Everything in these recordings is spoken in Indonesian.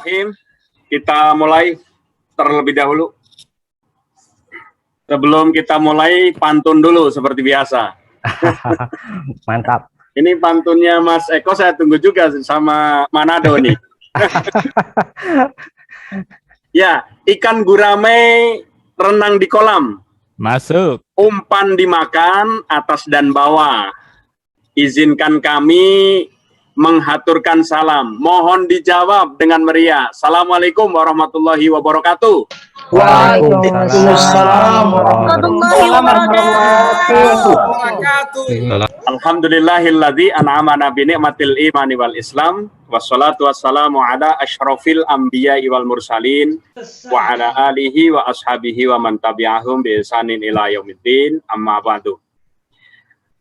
Bismillahirrahmanirrahim. Kita mulai terlebih dahulu. Sebelum kita mulai, pantun dulu seperti biasa. Mantap. Ini pantunnya Mas Eko, saya tunggu juga sama Manado nih. Ya, ikan gurame renang di kolam. Masuk. Umpan dimakan atas dan bawah. Izinkan kami menghaturkan salam. Mohon dijawab dengan meriah. Assalamualaikum warahmatullahi wabarakatuh. Waalaikumsalam warahmatullahi wabarakatuh. Alhamdulillahilladzi an'amana bi ni'matil imani wal islam wassalatu wassalamu ala asyrafil anbiya'i wal mursalin wa ala alihi wa ashabihi wa man tabi'ahum bi ihsanin ila yaumiddin amma ba'du.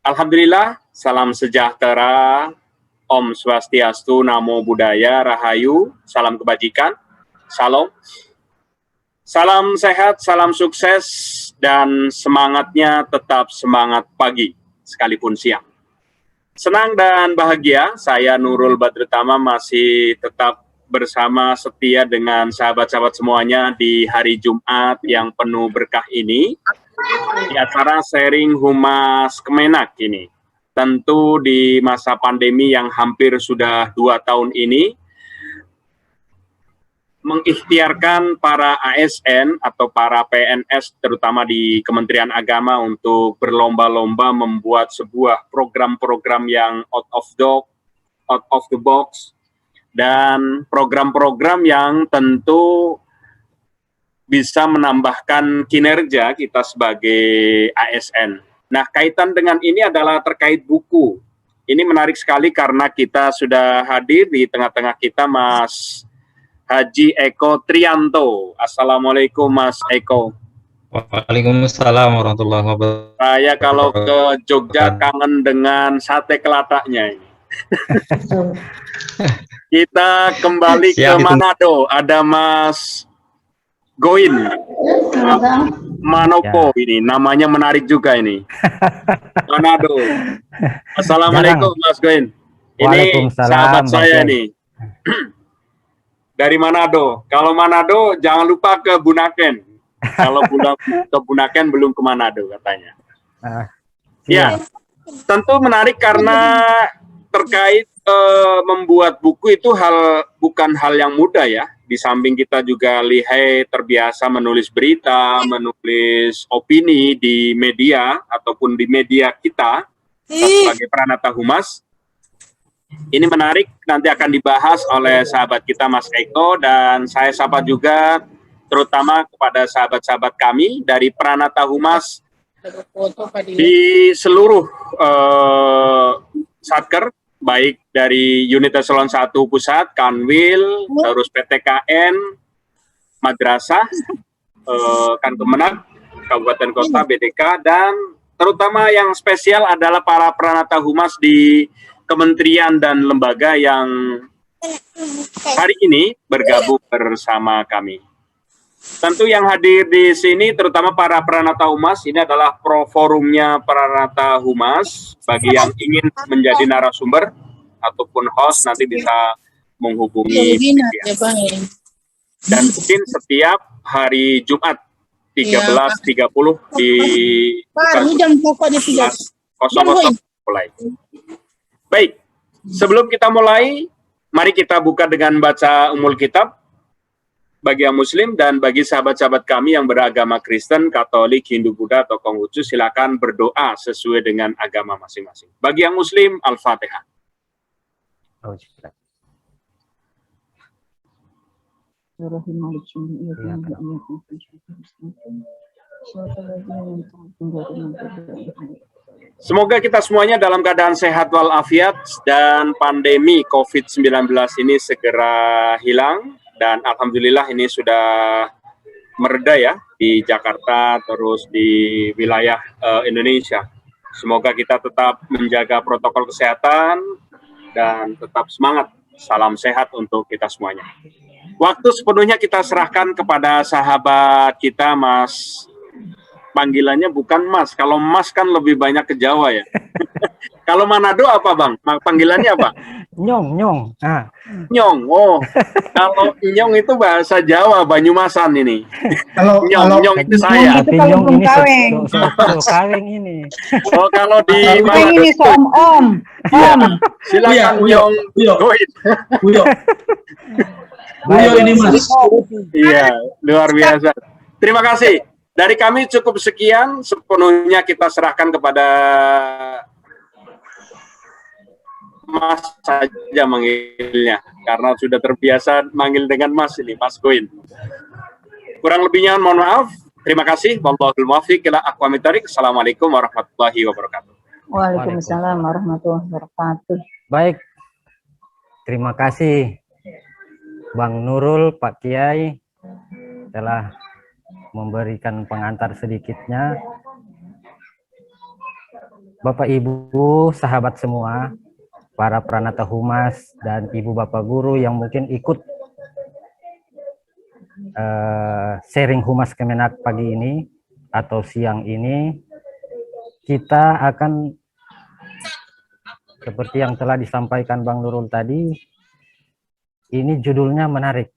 Alhamdulillah, salam sejahtera, Om Swastiastu, Namo Buddhaya, Rahayu, salam kebajikan, Salam. Salam sehat, salam sukses, dan semangatnya tetap semangat pagi, sekalipun siang. Senang dan bahagia, saya Nurul Badrutama masih tetap bersama setia dengan sahabat-sahabat semuanya di hari Jumat yang penuh berkah ini, di acara sharing Humas Kemenak ini. Tentu di masa pandemi yang hampir sudah 2 tahun ini, mengikhtiarkan para ASN atau para PNS terutama di Kementerian Agama untuk berlomba-lomba membuat sebuah program-program yang out of the box, dan program-program yang tentu bisa menambahkan kinerja kita sebagai ASN. Nah, kaitan dengan ini adalah terkait buku. Ini menarik sekali karena kita sudah hadir di tengah-tengah kita Mas Haji Eko Trianto. Assalamualaikum Mas Eko. Waalaikumsalam warahmatullahi wabarakatuh. Saya kalau ke Jogja kangen dengan sate kelataknya ini. Kita kembali ke Manado. Ada Mas Goin Manopo ini, namanya menarik juga ini. Manado. Assalamualaikum Mas Goin. Ini sahabat saya nih. Dari Manado. Kalau Manado jangan lupa ke Bunaken. Kalau ke Bunaken belum ke Manado katanya. Ya, tentu menarik karena terkait membuat buku itu bukan hal yang mudah ya. Di samping kita juga lihai terbiasa menulis berita, menulis opini di media ataupun di media kita sebagai Pranata Humas. Ini menarik, nanti akan dibahas oleh sahabat kita Mas Eko, dan saya sapa juga terutama kepada sahabat-sahabat kami dari Pranata Humas di seluruh satker, baik dari unit eselon 1 pusat, Kanwil, terus PTKN, Madrasah, Kankemenak, Kabupaten Kota, BDK, dan terutama yang spesial adalah para Pranata Humas di kementerian dan lembaga yang hari ini bergabung bersama kami. Tentu yang hadir di sini terutama para Pranata Humas, ini adalah forumnya Pranata Humas. Bagi yang ingin menjadi narasumber ataupun host nanti bisa menghubungi dan mungkin setiap hari Jumat 13.30 di mulai. Baik, sebelum kita mulai, mari kita buka dengan baca Ummul Kitab. Bagi yang Muslim dan bagi sahabat-sahabat kami yang beragama Kristen, Katolik, Hindu, Buddha, atau Konghucu, silakan berdoa sesuai dengan agama masing-masing. Bagi yang Muslim, Al-Fatihah. Semoga kita semuanya dalam keadaan sehat walafiat dan pandemi COVID-19 ini segera hilang. Dan alhamdulillah ini sudah mereda ya di Jakarta, terus di wilayah Indonesia. Semoga kita tetap menjaga protokol kesehatan dan tetap semangat. Salam sehat untuk kita semuanya. Waktu sepenuhnya kita serahkan kepada sahabat kita Mas. Panggilannya bukan Mas. Kalau Mas kan lebih banyak ke Jawa ya. Kalau Manado apa Bang? Panggilannya apa? Nyong, nyong. Ah, Nyong. Oh, kalau nyong itu bahasa Jawa, Banyumasan ini. Kalau Nyong itu nyong saya. itu tapi kalau nyong belum ini kawin. so kaweng ini. Oh, kalau di Kawin Manado ini itu, om. iya. Om. Silakan Uyo, Nyong Uyo, Goin. Uyo, Uyo Baik, ini Mas. Iya, luar biasa. Terima kasih. Dari kami cukup sekian, sepenuhnya kita serahkan kepada Mas saja manggilnya, karena sudah terbiasa manggil dengan Mas ini, Mas Goin. Kurang lebihnya mohon maaf. Terima kasih. Wallahul muwaffiq ila aqwamit thoriq. Assalamualaikum warahmatullahi wabarakatuh. Waalaikumsalam warahmatullahi wabarakatuh. baik. Terima kasih Bang Nurul, Pak Kiai telah memberikan pengantar sedikitnya. Bapak Ibu, sahabat semua, para Pranata Humas dan Ibu Bapak Guru yang mungkin ikut sharing Humas Kemenak pagi ini atau siang ini, kita akan seperti yang telah disampaikan Bang Nurul tadi, ini judulnya menarik.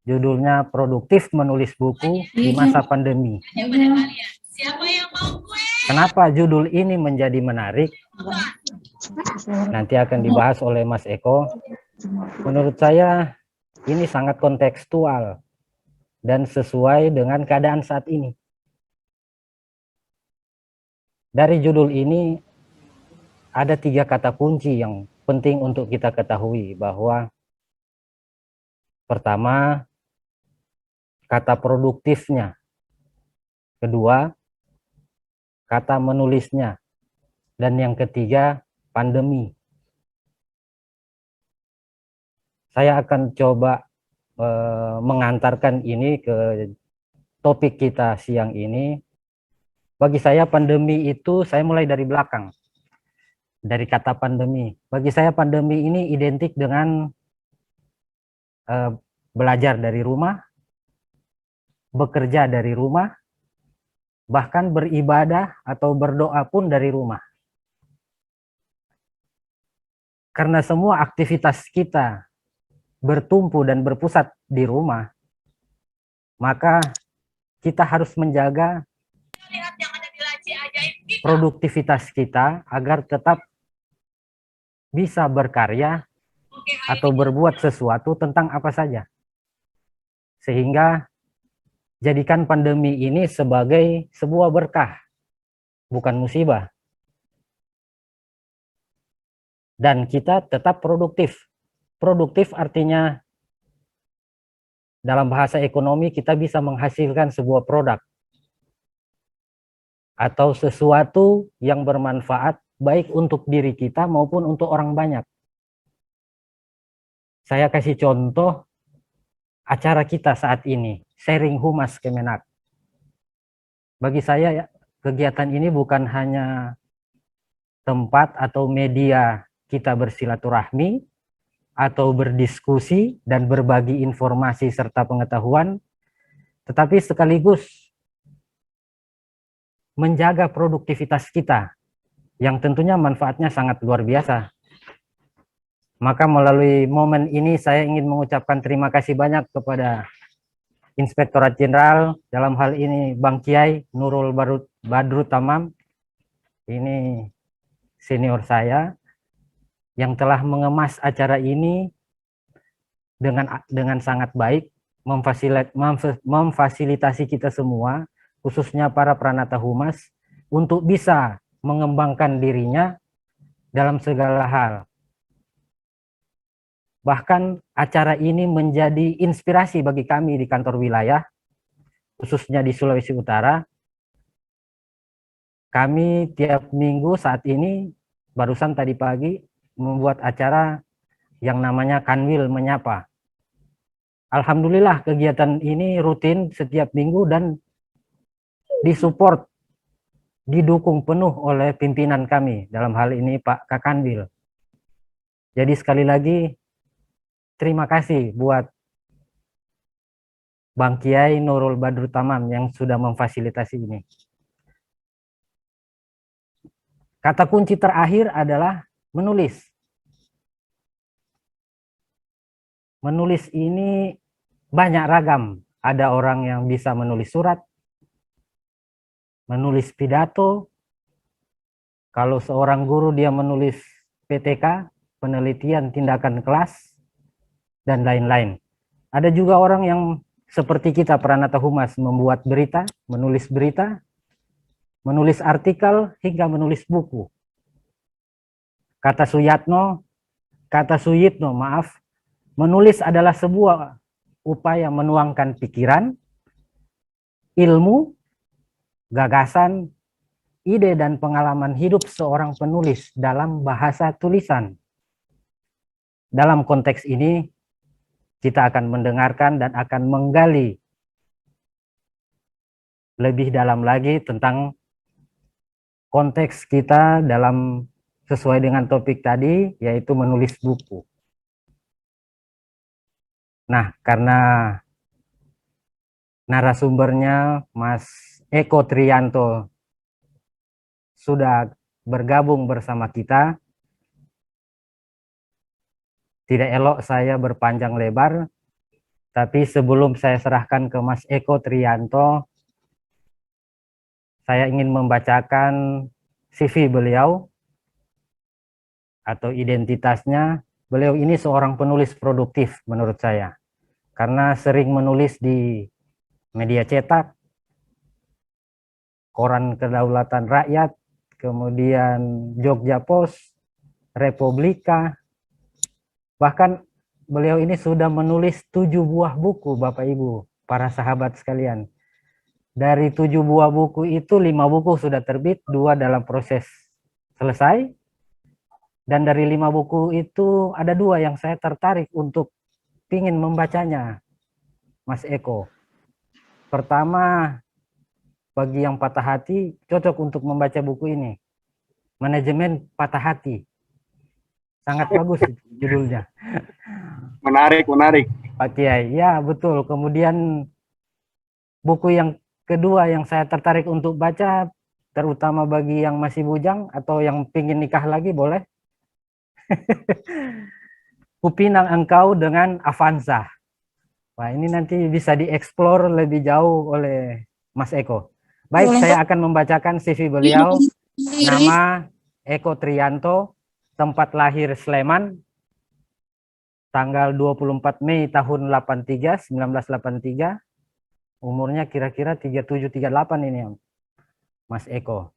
Judulnya produktif menulis buku di masa pandemi. Kenapa judul ini menjadi menarik? Nanti akan dibahas oleh Mas Eko. Menurut saya ini sangat kontekstual dan sesuai dengan keadaan saat ini. Dari judul ini ada 3 kata kunci yang penting untuk kita ketahui, bahwa pertama, kata produktifnya. Kedua, kata menulisnya. Dan yang ketiga, pandemi. Saya akan coba mengantarkan ini ke topik kita siang ini. Bagi saya pandemi itu, saya mulai dari belakang. Dari kata pandemi. Bagi saya pandemi ini identik dengan belajar dari rumah, bekerja dari rumah, bahkan beribadah atau berdoa pun dari rumah. Karena semua aktivitas kita bertumpu dan berpusat di rumah, maka kita harus menjaga produktivitas kita agar tetap bisa berkarya atau berbuat sesuatu tentang apa saja. Sehingga jadikan pandemi ini sebagai sebuah berkah, bukan musibah. Dan kita tetap produktif. Produktif artinya dalam bahasa ekonomi kita bisa menghasilkan sebuah produk atau sesuatu yang bermanfaat baik untuk diri kita maupun untuk orang banyak. Saya kasih contoh acara kita saat ini, sharing Humas Kemenak. Bagi saya kegiatan ini bukan hanya tempat atau media kita bersilaturahmi atau berdiskusi dan berbagi informasi serta pengetahuan, tetapi sekaligus menjaga produktivitas kita yang tentunya manfaatnya sangat luar biasa. Maka melalui momen ini saya ingin mengucapkan terima kasih banyak kepada Inspektorat Jenderal, dalam hal ini Bang Kiai Nurul Badrut Tamam, ini senior saya, yang telah mengemas acara ini dengan sangat baik, memfasilitasi kita semua, khususnya para Pranata Humas, untuk bisa mengembangkan dirinya dalam segala hal. Bahkan acara ini menjadi inspirasi bagi kami di kantor wilayah, khususnya di Sulawesi Utara. Kami tiap minggu saat ini, barusan tadi pagi, membuat acara yang namanya Kanwil Menyapa. Alhamdulillah kegiatan ini rutin setiap minggu dan disupport, didukung penuh oleh pimpinan kami, dalam hal ini Pak Kakanwil. Jadi sekali lagi, terima kasih buat Bang Kiai Nurul Badrut Tamam yang sudah memfasilitasi ini. Kata kunci terakhir adalah menulis. Menulis ini banyak ragam. Ada orang yang bisa menulis surat, menulis pidato. Kalau seorang guru dia menulis PTK, penelitian tindakan kelas, dan lain-lain. Ada juga orang yang seperti kita Pranata Humas membuat berita, menulis artikel, hingga menulis buku. Kata Suyitno, maaf, menulis adalah sebuah upaya menuangkan pikiran, ilmu, gagasan, ide dan pengalaman hidup seorang penulis dalam bahasa tulisan. Dalam konteks ini, kita akan mendengarkan dan akan menggali lebih dalam lagi tentang konteks kita dalam sesuai dengan topik tadi, yaitu menulis buku. Nah, karena narasumbernya Mas Eko Triyanto sudah bergabung bersama kita, tidak elok saya berpanjang lebar, tapi sebelum saya serahkan ke Mas Eko Triyanto, saya ingin membacakan CV beliau atau identitasnya. Beliau ini seorang penulis produktif menurut saya, karena sering menulis di media cetak, Koran Kedaulatan Rakyat, kemudian Jogja Post, Republika. Bahkan beliau ini sudah menulis 7 buah buku, Bapak Ibu, para sahabat sekalian. Dari 7 buah buku itu 5 buku sudah terbit, 2 dalam proses selesai. Dan dari 5 buku itu ada 2 yang saya tertarik untuk ingin membacanya, Mas Eko. Pertama, bagi yang patah hati, cocok untuk membaca buku ini. Manajemen Patah Hati. Sangat bagus judulnya. Menarik. Pak Kiai, ya betul. Kemudian buku yang kedua yang saya tertarik untuk baca, terutama bagi yang masih bujang atau yang pingin nikah lagi, boleh. Kupinang Engkau dengan Avanza. Wah, ini nanti bisa dieksplor lebih jauh oleh Mas Eko. Baik, saya akan membacakan CV beliau. Nama Eko Triyanto, tempat lahir Sleman, tanggal 24 Mei tahun 1983, umurnya kira-kira 37-38 ini, Mas Eko.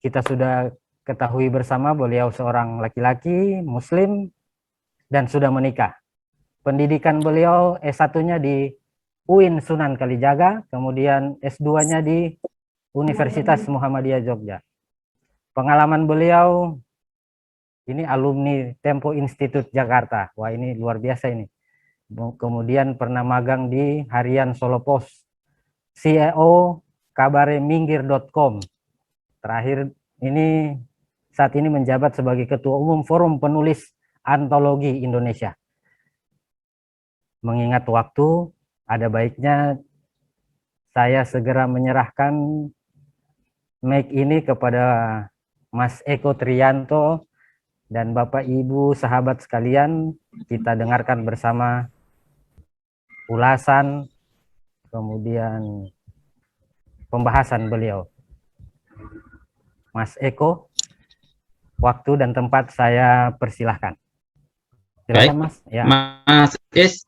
Kita sudah ketahui bersama beliau seorang laki-laki, muslim, dan sudah menikah. Pendidikan beliau S1-nya di UIN Sunan Kalijaga, kemudian S2-nya di Universitas Muhammadiyah Jogja. Pengalaman beliau, ini alumni Tempo Institute Jakarta. Wah, ini luar biasa ini. Kemudian pernah magang di Harian Solo Post, CEO kabareminggir.com. Terakhir ini saat ini menjabat sebagai Ketua Umum Forum Penulis Antologi Indonesia. Mengingat waktu, ada baiknya saya segera menyerahkan mic ini kepada Mas Eko Triyanto dan Bapak Ibu sahabat sekalian. Kita dengarkan bersama ulasan kemudian pembahasan beliau. Mas Eko, waktu dan tempat saya persilahkan. Silakan, Mas. Ya. Mas Is,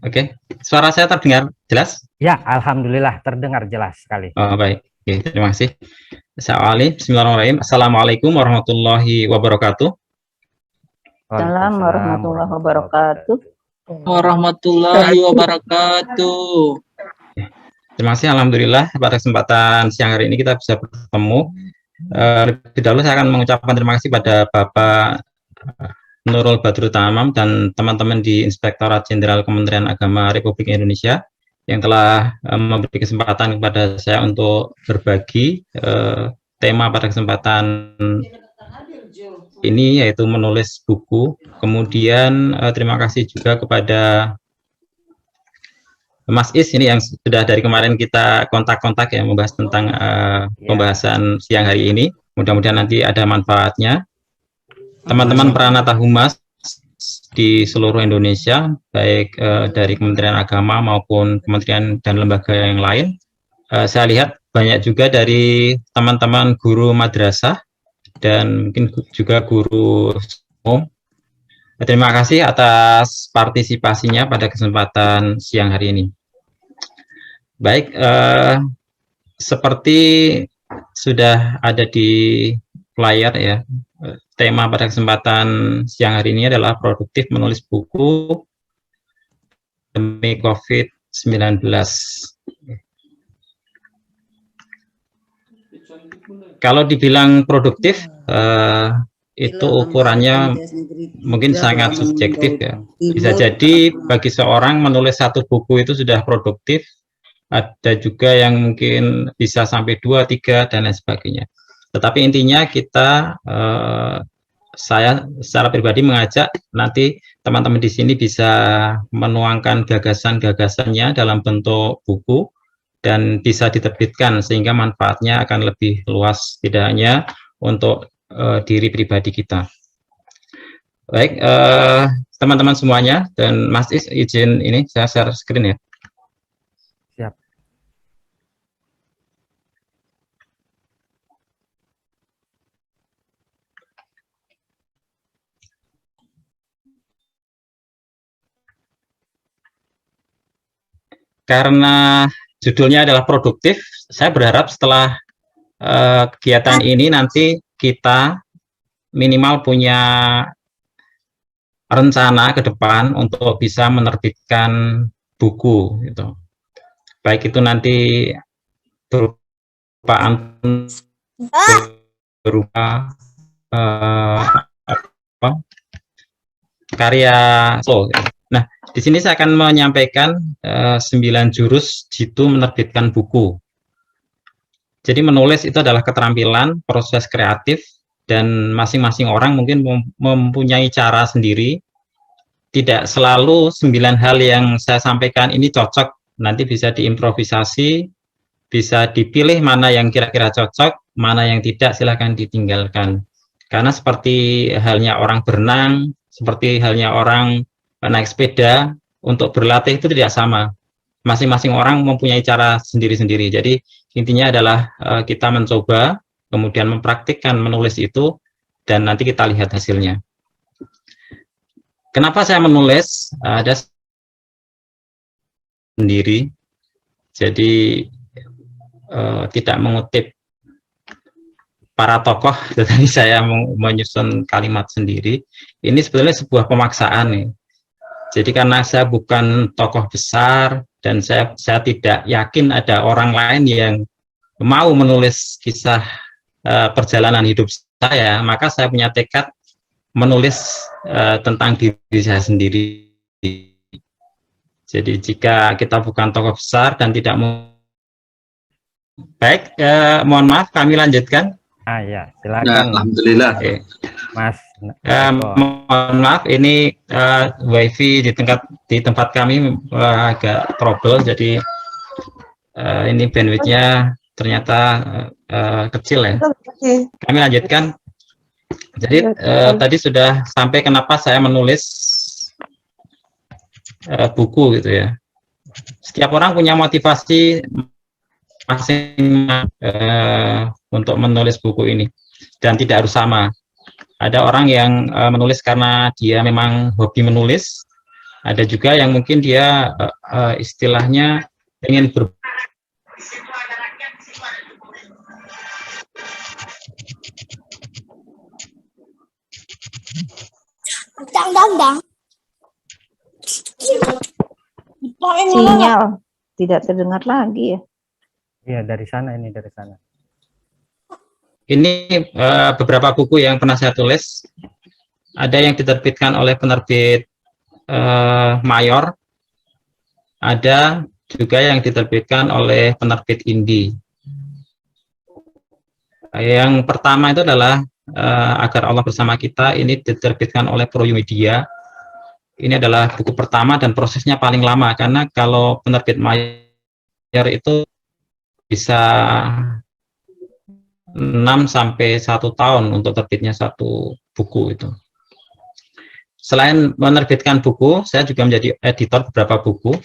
oke. Suara saya terdengar jelas? Ya, alhamdulillah terdengar jelas sekali. Oh, baik. Oke, terima kasih. Bismillahirrahmanirrahim. Assalamualaikum warahmatullahi wabarakatuh. Assalamualaikum warahmatullahi wabarakatuh. Warahmatullahi wabarakatuh. Terima kasih, alhamdulillah pada kesempatan siang hari ini kita bisa bertemu. Lebih dahulu saya akan mengucapkan terima kasih pada Bapak Nurul Badrul Tamam dan teman-teman di Inspektorat Jenderal Kementerian Agama Republik Indonesia yang telah memberi kesempatan kepada saya untuk berbagi tema pada kesempatan ini, yaitu menulis buku. Kemudian terima kasih juga kepada Mas Is ini yang sudah dari kemarin kita kontak-kontak ya, membahas tentang pembahasan siang hari ini. Mudah-mudahan nanti ada manfaatnya. Teman-teman Pranata Humas di seluruh Indonesia, baik dari Kementerian Agama maupun kementerian dan lembaga yang lain. Saya lihat banyak juga dari teman-teman guru madrasah dan mungkin juga guru umum. Terima kasih atas partisipasinya pada kesempatan siang hari ini. Baik, seperti sudah ada di layar ya, tema pada kesempatan siang hari ini adalah produktif menulis buku demi COVID-19. Kalau dibilang produktif, itu ukurannya mungkin sangat subjektif ya. Bisa jadi bagi seorang menulis satu buku itu sudah produktif, ada juga yang mungkin bisa sampai 2, 3 dan lain sebagainya. Tetapi intinya kita, saya secara pribadi mengajak nanti teman-teman di sini bisa menuangkan gagasan-gagasannya dalam bentuk buku dan bisa diterbitkan sehingga manfaatnya akan lebih luas, tidak hanya untuk diri pribadi kita. Baik, teman-teman semuanya dan Mas Is, izin ini saya share screen ya. Siap. Karena judulnya adalah produktif, saya berharap setelah kegiatan ini nanti kita minimal punya rencana ke depan untuk bisa menerbitkan buku gitu. Baik itu nanti berupa karya solo. Nah, di sini saya akan menyampaikan 9 jurus jitu menerbitkan buku. Jadi menulis itu adalah keterampilan, proses kreatif, dan masing-masing orang mungkin mempunyai cara sendiri. Tidak selalu 9 hal yang saya sampaikan ini cocok, nanti bisa diimprovisasi, bisa dipilih mana yang kira-kira cocok, mana yang tidak silahkan ditinggalkan. Karena seperti halnya orang berenang, seperti halnya orang naik sepeda, untuk berlatih itu tidak sama. Masing-masing orang mempunyai cara sendiri-sendiri. Jadi intinya adalah kita mencoba, kemudian mempraktikkan menulis itu, dan nanti kita lihat hasilnya. Kenapa saya menulis? Ada sendiri, jadi tidak mengutip para tokoh, tetapi saya menyusun kalimat sendiri. Ini sebetulnya sebuah pemaksaan nih. Jadi karena saya bukan tokoh besar dan saya tidak yakin ada orang lain yang mau menulis kisah perjalanan hidup saya, maka saya punya tekad menulis tentang diri saya sendiri. Jadi jika kita bukan tokoh besar dan tidak mau, baik, mohon maaf kami lanjutkan. Ya, silakan. Alhamdulillah. Oke. Mas. Mohon maaf, ini wifi di tempat kami agak trouble, jadi ini bandwidthnya ternyata kecil ya. Kami lanjutkan. Jadi tadi sudah sampai kenapa saya menulis buku gitu ya. Setiap orang punya motivasi masing-masing untuk menulis buku ini dan tidak harus sama. Ada orang yang menulis karena dia memang hobi menulis, ada juga yang mungkin dia istilahnya ingin Sinyal tidak terdengar lagi ya. Iya, dari sana ini, dari sana. Ini beberapa buku yang pernah saya tulis. Ada yang diterbitkan oleh penerbit mayor, ada juga yang diterbitkan oleh penerbit indie. Yang pertama itu adalah Agar Allah Bersama Kita, ini diterbitkan oleh Promedia. Ini adalah buku pertama dan prosesnya paling lama, karena kalau penerbit mayor itu bisa 6 sampai 1 tahun untuk terbitnya satu buku itu. Selain menerbitkan buku, saya juga menjadi editor beberapa buku.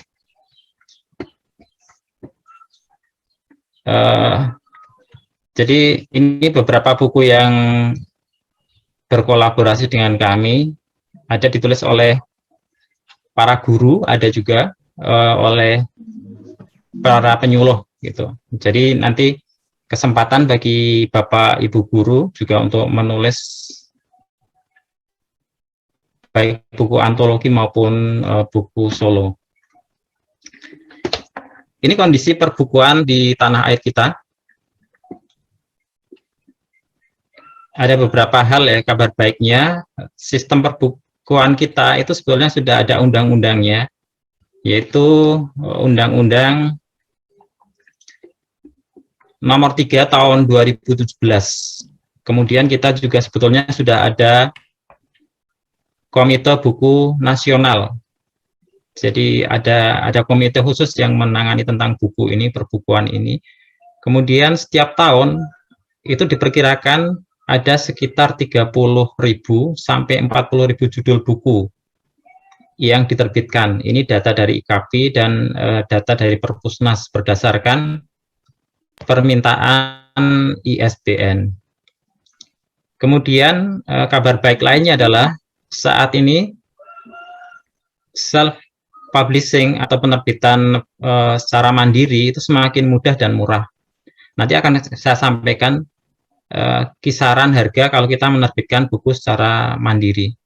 Jadi ini beberapa buku yang berkolaborasi dengan kami, ada ditulis oleh para guru, ada juga oleh para penyuluh gitu. Jadi nanti kesempatan bagi Bapak Ibu guru juga untuk menulis baik buku antologi maupun buku solo. Ini kondisi perbukuan di tanah air kita. Ada beberapa hal ya, kabar baiknya, sistem perbukuan kita itu sebetulnya sudah ada undang-undangnya, yaitu Undang-Undang Nomor 3 Tahun 2017. Kemudian kita juga sebetulnya sudah ada Komite Buku Nasional. Jadi ada komite khusus yang menangani tentang buku ini, perbukuan ini. Kemudian setiap tahun itu diperkirakan ada sekitar 30.000 sampai 40.000 judul buku yang diterbitkan. Ini data dari IKP dan data dari Perpusnas berdasarkan permintaan ISBN. Kemudian kabar baik lainnya adalah saat ini self-publishing atau penerbitan secara mandiri itu semakin mudah dan murah. Nanti akan saya sampaikan kisaran harga kalau kita menerbitkan buku secara mandiri.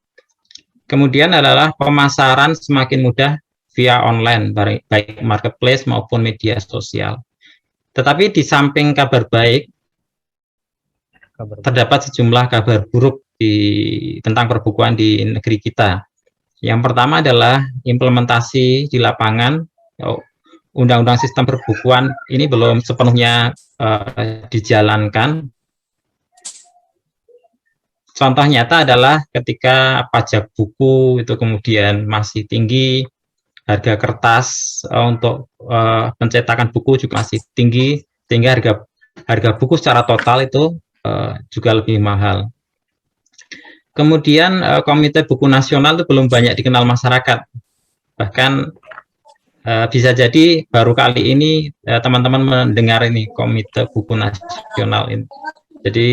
Kemudian adalah pemasaran semakin mudah via online, baik marketplace maupun media sosial. Tetapi di samping kabar baik, terdapat sejumlah kabar buruk tentang perbukuan di negeri kita. Yang pertama adalah implementasi di lapangan. Undang-undang sistem perbukuan ini belum sepenuhnya dijalankan. Contoh nyata adalah ketika pajak buku itu kemudian masih tinggi, harga kertas untuk pencetakan buku juga masih tinggi, sehingga harga buku secara total itu juga lebih mahal. Kemudian Komite Buku Nasional itu belum banyak dikenal masyarakat. Bahkan bisa jadi baru kali ini teman-teman mendengar ini Komite Buku Nasional ini. Jadi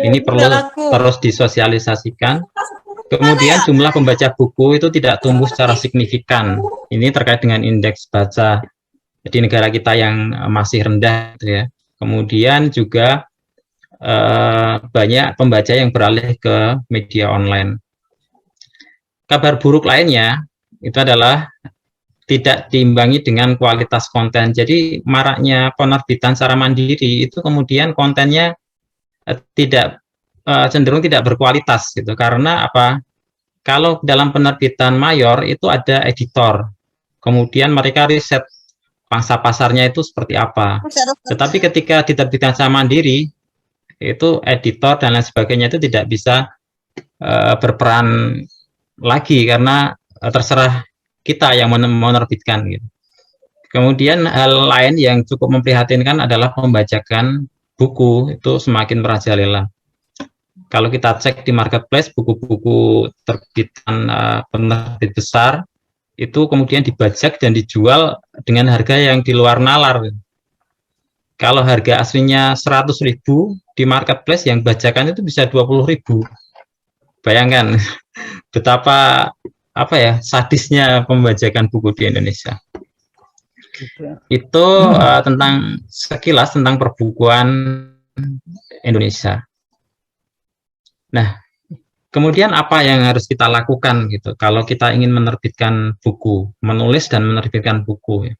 ini perlu terus disosialisasikan. Kemudian jumlah pembaca buku itu tidak tumbuh secara signifikan. Ini terkait dengan indeks baca di negara kita yang masih rendah, gitu ya. Kemudian juga banyak pembaca yang beralih ke media online. Kabar buruk lainnya itu adalah tidak diimbangi dengan kualitas konten. Jadi maraknya penerbitan secara mandiri itu kemudian kontennya cenderung tidak berkualitas gitu. Karena apa? Kalau dalam penerbitan mayor itu ada editor. Kemudian mereka riset pangsa pasarnya itu seperti apa. Tetapi ketika diterbitkan secara mandiri, itu editor dan lain sebagainya itu tidak bisa berperan lagi karena terserah kita yang menerbitkan gitu. Kemudian hal lain yang cukup memprihatinkan adalah pembajakan buku itu semakin merajalela. Kalau kita cek di marketplace buku-buku terbitan penerbit besar itu kemudian dibajak dan dijual dengan harga yang di luar nalar. Kalau harga aslinya 100.000 di marketplace, yang bajakan itu bisa 20.000. Bayangkan betapa sadisnya pembajakan buku di Indonesia. Itu tentang sekilas tentang perbukuan Indonesia. Nah, kemudian apa yang harus kita lakukan gitu kalau kita ingin menerbitkan buku, menulis dan menerbitkan buku?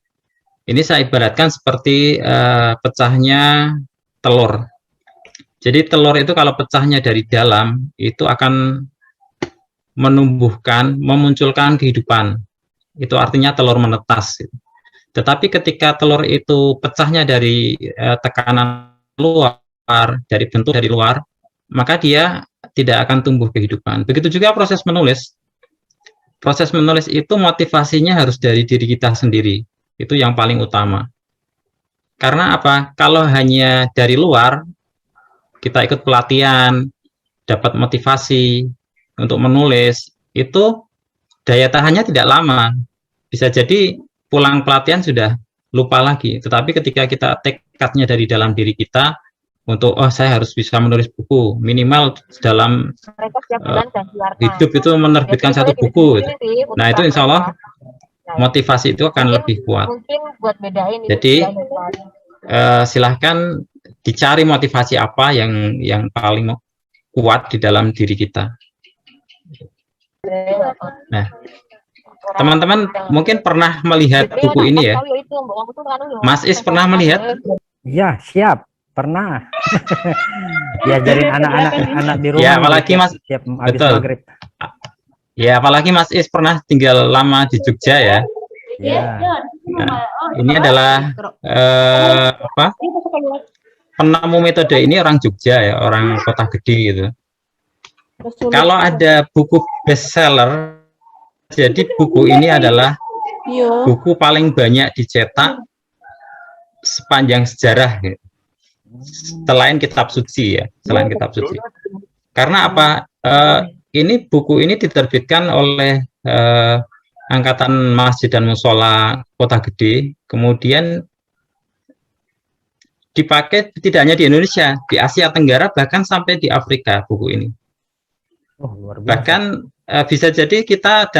Ini saya ibaratkan seperti pecahnya telur. Jadi telur itu kalau pecahnya dari dalam, itu akan memunculkan kehidupan. Itu artinya telur menetas. Tetapi ketika telur itu pecahnya dari tekanan luar, dari bentuk dari luar, maka dia tidak akan tumbuh kehidupan. Begitu juga proses menulis. Proses menulis itu motivasinya harus dari diri kita sendiri. Itu yang paling utama. Karena apa? Kalau hanya dari luar, kita ikut pelatihan, dapat motivasi untuk menulis, itu daya tahannya tidak lama. Bisa jadi pulang pelatihan sudah lupa lagi. Tetapi ketika kita tekadnya dari dalam diri kita untuk saya harus bisa menulis buku minimal dalam hidup itu menerbitkan satu buku. Nah itu insya Allah motivasi itu akan lebih kuat. Jadi silahkan dicari motivasi apa yang paling kuat di dalam diri kita. Nah, teman-teman mungkin pernah melihat buku ini ya. Mas Is pernah melihat? Ya, siap. Pernah. Diajarin anak-anak di rumah. Ya, apalagi Mas. Siap habis Betul. maghrib. Ya, apalagi Mas Is pernah tinggal lama di Jogja ya. Ya. Nah, ini adalah penemu metode ini orang Jogja ya, orang Kota Gede gitu. Kalau ada buku bestseller, jadi buku ini adalah buku paling banyak dicetak sepanjang sejarah gitu. Selain kitab suci ya, selain kitab suci. Karena apa? Ini buku ini diterbitkan oleh Angkatan Masjid dan Musola Kota Gede, kemudian dipakai tidak hanya di Indonesia, di Asia Tenggara, bahkan sampai di Afrika buku ini. Oh, luar biasa. Bahkan bisa jadi kita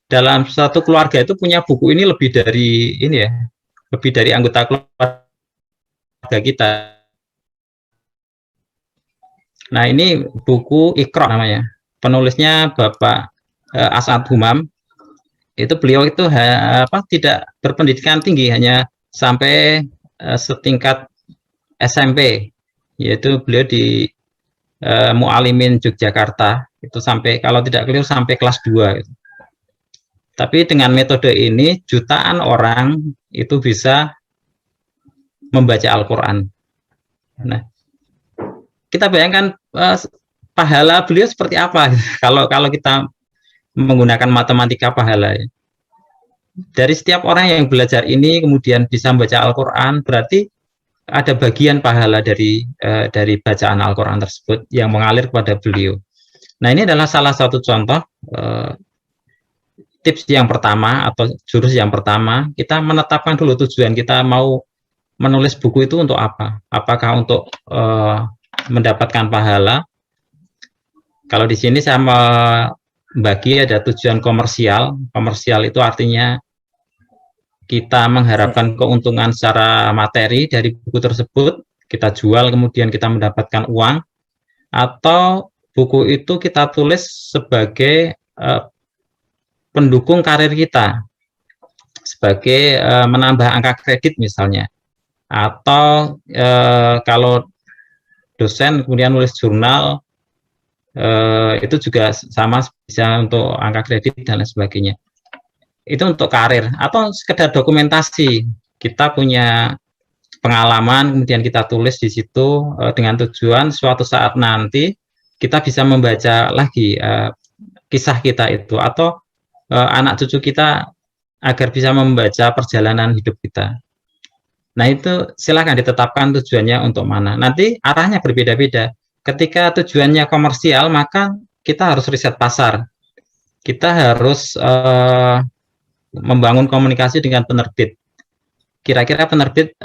dalam satu keluarga itu punya buku ini lebih dari ini ya, lebih dari anggota keluarga kita. Nah ini buku Iqra namanya, penulisnya Bapak As'ad Humam. Itu beliau itu tidak berpendidikan tinggi, hanya sampai setingkat SMP, yaitu beliau di Mu'alimin Yogyakarta, itu sampai kalau tidak keliru sampai kelas 2 gitu. Tapi dengan metode ini jutaan orang itu bisa membaca Al-Quran. Nah, kita bayangkan pahala beliau seperti apa kalau kita menggunakan matematika pahala ya. Dari setiap orang yang belajar ini kemudian bisa membaca Al-Quran, berarti ada bagian pahala dari bacaan Al-Quran tersebut yang mengalir kepada beliau. Nah ini adalah salah satu contoh tips yang pertama atau jurus yang pertama, kita menetapkan dulu tujuan kita mau menulis buku itu untuk apa. Apakah untuk mendapatkan pahala? Kalau di sini saya membagi ada tujuan komersial. Komersial itu artinya kita mengharapkan keuntungan secara materi dari buku tersebut, kita jual kemudian kita mendapatkan uang, atau buku itu kita tulis sebagai pendukung karir kita, sebagai menambah angka kredit misalnya, atau kalau dosen kemudian nulis jurnal, itu juga sama, bisa untuk angka kredit dan lain sebagainya. Itu untuk karir, atau sekedar dokumentasi, kita punya pengalaman kemudian kita tulis di situ dengan tujuan suatu saat nanti kita bisa membaca lagi kisah kita itu, atau anak cucu kita agar bisa membaca perjalanan hidup kita. Nah itu silakan ditetapkan tujuannya untuk mana, nanti arahnya berbeda-beda. Ketika tujuannya komersial, maka kita harus riset pasar, kita harus membangun komunikasi dengan penerbit. Kira-kira penerbit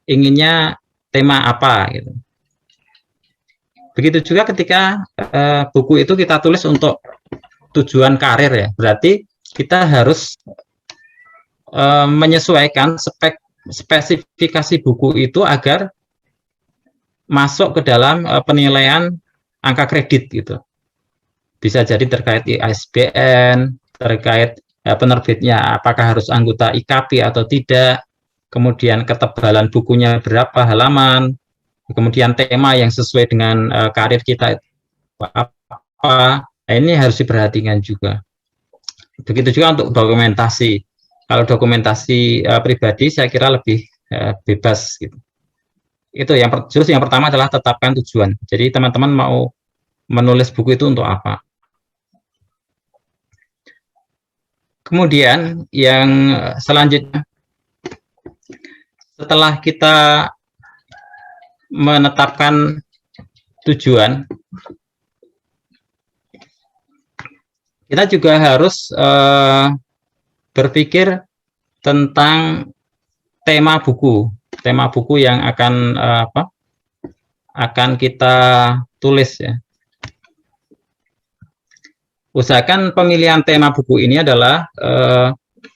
inginnya tema apa gitu. Begitu juga ketika buku itu kita tulis untuk tujuan karir ya, berarti kita harus menyesuaikan spesifikasi buku itu agar masuk ke dalam penilaian angka kredit gitu. Bisa jadi terkait ISBN, terkait penerbitnya apakah harus anggota IKP atau tidak, kemudian ketebalan bukunya berapa halaman, kemudian tema yang sesuai dengan karir kita apa. Nah, ini harus diperhatikan juga. Begitu juga untuk dokumentasi. Kalau dokumentasi pribadi saya kira lebih bebas gitu. Itu yang pertama adalah tetapkan tujuan. Jadi teman-teman mau menulis buku itu untuk apa. Kemudian yang selanjutnya, setelah kita menetapkan tujuan, kita juga harus berpikir tentang tema buku yang akan kita tulis ya. Usahakan pemilihan tema buku ini adalah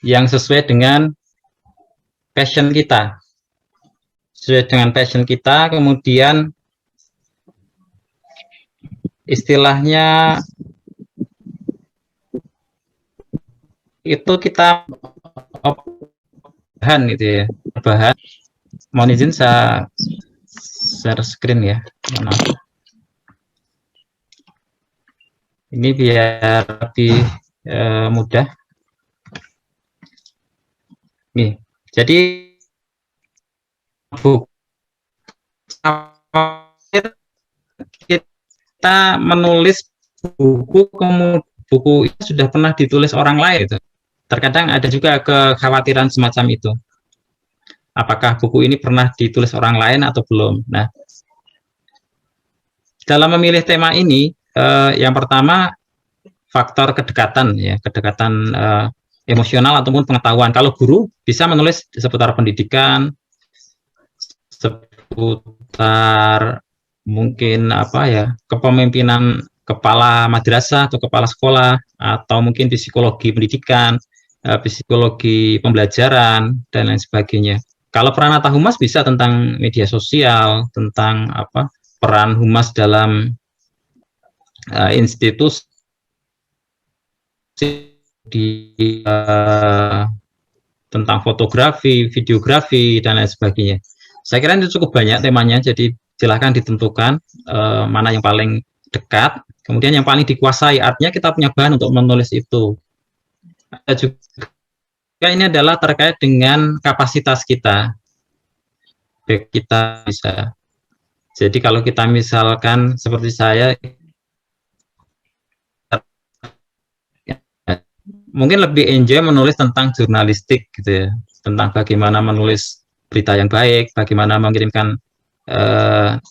yang sesuai dengan passion kita. Sesuai dengan passion kita, kemudian istilahnya itu kita bahan gitu ya. Bahan. Mohon izin saya share screen ya. Maaf. Ini biar lebih mudah. Nih, jadi buku kita menulis buku, kemudian buku itu sudah pernah ditulis orang lain itu. Terkadang ada juga kekhawatiran semacam itu. Apakah buku ini pernah ditulis orang lain atau belum? Nah, dalam memilih tema ini, yang pertama faktor kedekatan ya, kedekatan emosional ataupun pengetahuan. Kalau guru bisa menulis seputar pendidikan, seputar mungkin kepemimpinan kepala madrasah atau kepala sekolah, atau mungkin psikologi pendidikan, psikologi pembelajaran dan lain sebagainya. Kalau Pranata Humas bisa tentang media sosial, tentang peran humas dalam institusi tentang fotografi, videografi dan lain sebagainya. Saya kira itu cukup banyak temanya, jadi silahkan ditentukan mana yang paling dekat, kemudian yang paling dikuasai, artinya kita punya bahan untuk menulis itu. Ada juga ini adalah terkait dengan kapasitas kita. Kita bisa. Jadi kalau kita misalkan seperti saya, mungkin lebih enjoy menulis tentang jurnalistik gitu ya, tentang bagaimana menulis berita yang baik, bagaimana mengirimkan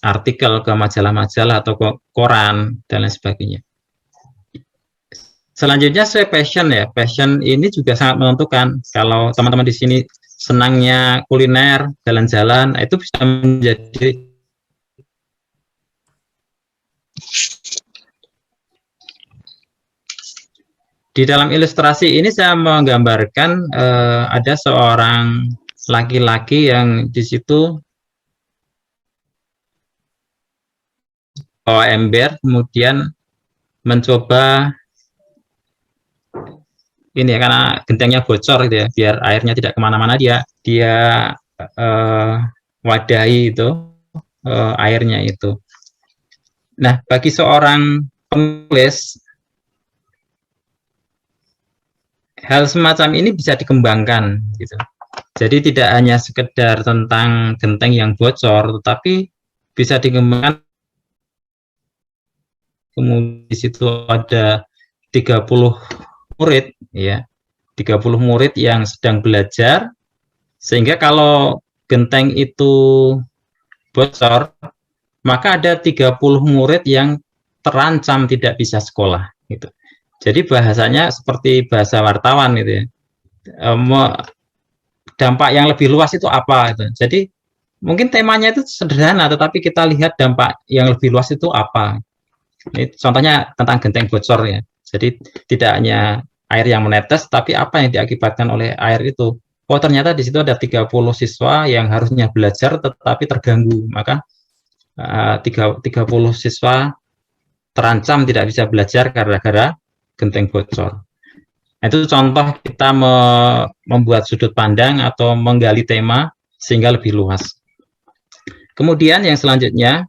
artikel ke majalah-majalah atau ke koran dan lain sebagainya. Selanjutnya saya passion ya, passion ini juga sangat menentukan. Kalau teman-teman di sini senangnya kuliner, jalan-jalan, itu bisa menjadi di dalam ilustrasi ini saya menggambarkan ada seorang laki-laki yang di situ bawa ember, kemudian mencoba ini ya, karena gentengnya bocor gitu ya, biar airnya tidak kemana-mana, dia wadahi itu airnya itu. Nah, bagi seorang penulis, hal semacam ini bisa dikembangkan gitu. Jadi tidak hanya sekedar tentang genteng yang bocor, tetapi bisa dikembangkan. Kemudian di situ ada 30 murid ya. 30 murid yang sedang belajar, sehingga kalau genteng itu bocor, maka ada 30 murid yang terancam tidak bisa sekolah gitu. Jadi bahasanya seperti bahasa wartawan gitu ya. Dampak yang lebih luas itu apa gitu. Jadi mungkin temanya itu sederhana, tetapi kita lihat dampak yang lebih luas itu apa. Ini contohnya tentang genteng bocor ya. Jadi tidak hanya air yang menetes, tapi apa yang diakibatkan oleh air itu. Oh, ternyata di situ ada 30 siswa yang harusnya belajar tetapi terganggu. Maka 30 siswa terancam tidak bisa belajar gara-gara genteng bocor. Itu contoh kita membuat sudut pandang atau menggali tema sehingga lebih luas. Kemudian yang selanjutnya,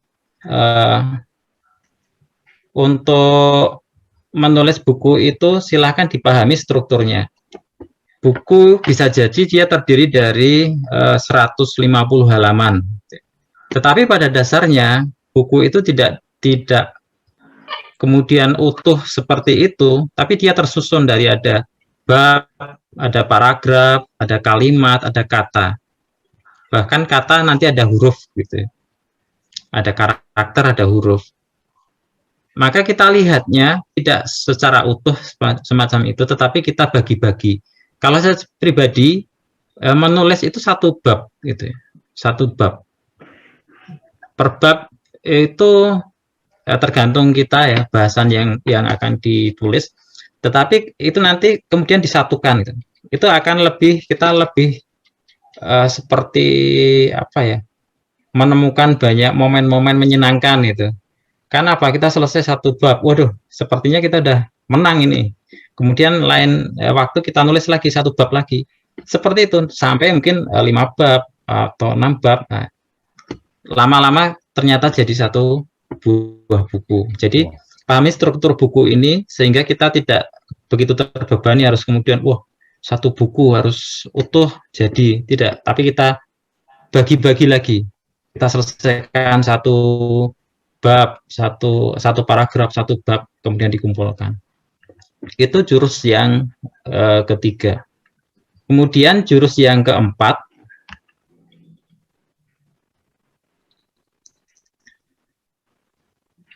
untuk menulis buku itu silahkan dipahami strukturnya. Buku bisa jadi dia terdiri dari 150 halaman. Tetapi pada dasarnya buku itu tidak kemudian utuh seperti itu, tapi dia tersusun dari ada bab, ada paragraf, ada kalimat, ada kata. Bahkan kata nanti ada huruf gitu. ada karakter, ada huruf. Maka kita lihatnya tidak secara utuh semacam itu, tetapi kita bagi-bagi. Kalau saya pribadi menulis itu satu bab, gitu ya. Satu bab. Per bab itu tergantung kita ya bahasan yang akan ditulis. Tetapi itu nanti kemudian disatukan. Gitu. Itu akan kita lebih seperti apa ya? Menemukan banyak momen-momen menyenangkan itu. Karena apa? Kita selesai satu bab, waduh, sepertinya kita udah menang ini. Kemudian lain waktu kita nulis lagi satu bab lagi. Seperti itu sampai mungkin 5 bab atau 6 bab. Nah, lama-lama ternyata jadi satu buah buku. Jadi pahami struktur buku ini sehingga kita tidak begitu terbebani harus kemudian wah satu buku harus utuh jadi tidak. Tapi kita bagi-bagi lagi. Kita selesaikan satu bab, satu paragraf, satu bab, kemudian dikumpulkan. Itu jurus yang ketiga. Kemudian jurus yang keempat,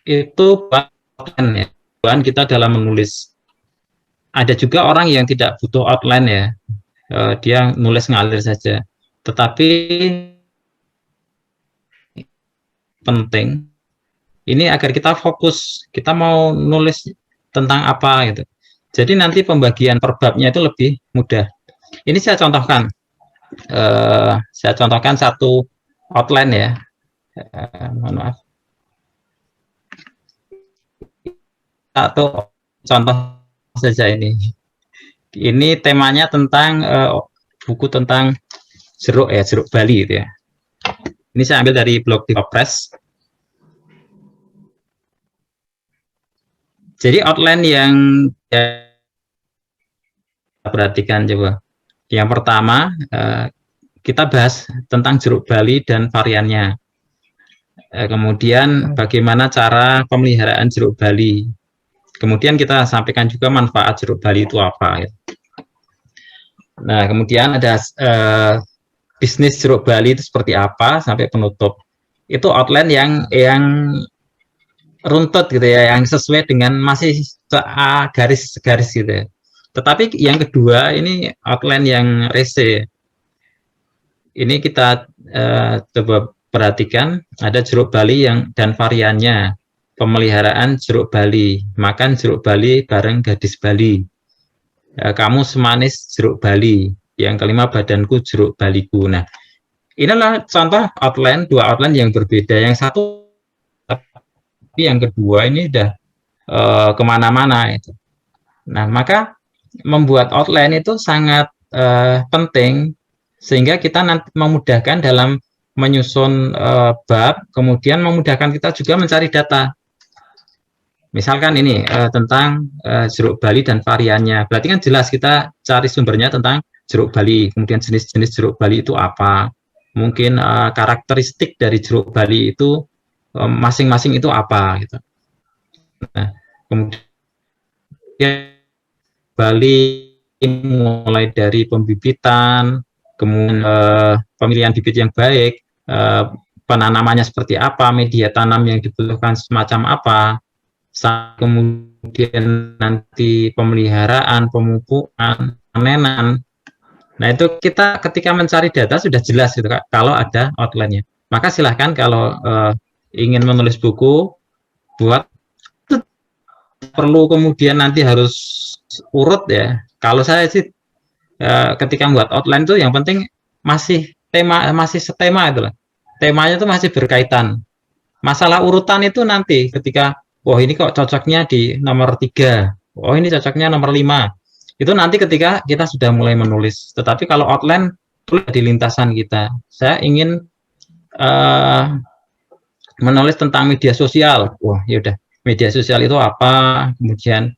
itu bahan kita dalam menulis. Ada juga orang yang tidak butuh outline ya, dia nulis ngalir saja. Tetapi penting ini agar kita fokus, kita mau nulis tentang apa gitu. Jadi nanti pembagian per babnya itu lebih mudah. Ini saya contohkan satu outline ya. Mohon maaf. Satu contoh saja ini. Ini temanya tentang buku tentang jeruk Bali gitu ya. Ini saya ambil dari blog Diva Press. Jadi outline yang perhatikan coba. Yang pertama kita bahas tentang jeruk Bali dan variannya. Kemudian bagaimana cara pemeliharaan jeruk Bali. Kemudian kita sampaikan juga manfaat jeruk Bali itu apa. Nah, kemudian ada bisnis jeruk Bali itu seperti apa sampai penutup. Itu outline yang runtut gitu ya, yang sesuai dengan masih garis-garis gitu ya. Tetapi yang kedua ini outline yang rese. Ini kita coba perhatikan, ada jeruk Bali dan variannya. Pemeliharaan jeruk Bali, makan jeruk Bali bareng gadis Bali. Kamu semanis jeruk Bali. Yang kelima, badanku jeruk Baliku. Nah, inilah contoh outline, dua outline yang berbeda. Yang satu, tapi yang kedua ini udah kemana-mana itu. Nah, maka membuat outline itu sangat penting sehingga kita nanti memudahkan dalam menyusun bab, kemudian memudahkan kita juga mencari data. Misalkan ini tentang jeruk Bali dan variannya, berarti kan jelas kita cari sumbernya tentang jeruk Bali, kemudian jenis-jenis jeruk Bali itu apa, mungkin karakteristik dari jeruk Bali itu masing-masing itu apa gitu. Nah, kemudian Bali mulai dari pembibitan, kemudian pemilihan bibit yang baik, penanamannya seperti apa, media tanam yang dibutuhkan semacam apa, kemudian nanti pemeliharaan, pemupukan, panenan. Nah, itu kita ketika mencari data sudah jelas gitu Kak, kalau ada outline-nya. Maka silahkan kalau ingin menulis buku, buat perlu kemudian nanti harus urut ya. Kalau saya sih ketika membuat outline itu yang penting masih setema itu lah. Temanya itu masih berkaitan. Masalah urutan itu nanti ketika wah ini kok cocoknya di nomor 3, oh ini cocoknya nomor 5. Itu nanti ketika kita sudah mulai menulis. Tetapi kalau outline itu di lintasan kita. Saya ingin menulis tentang media sosial. Wah, yaudah. Media sosial itu apa? Kemudian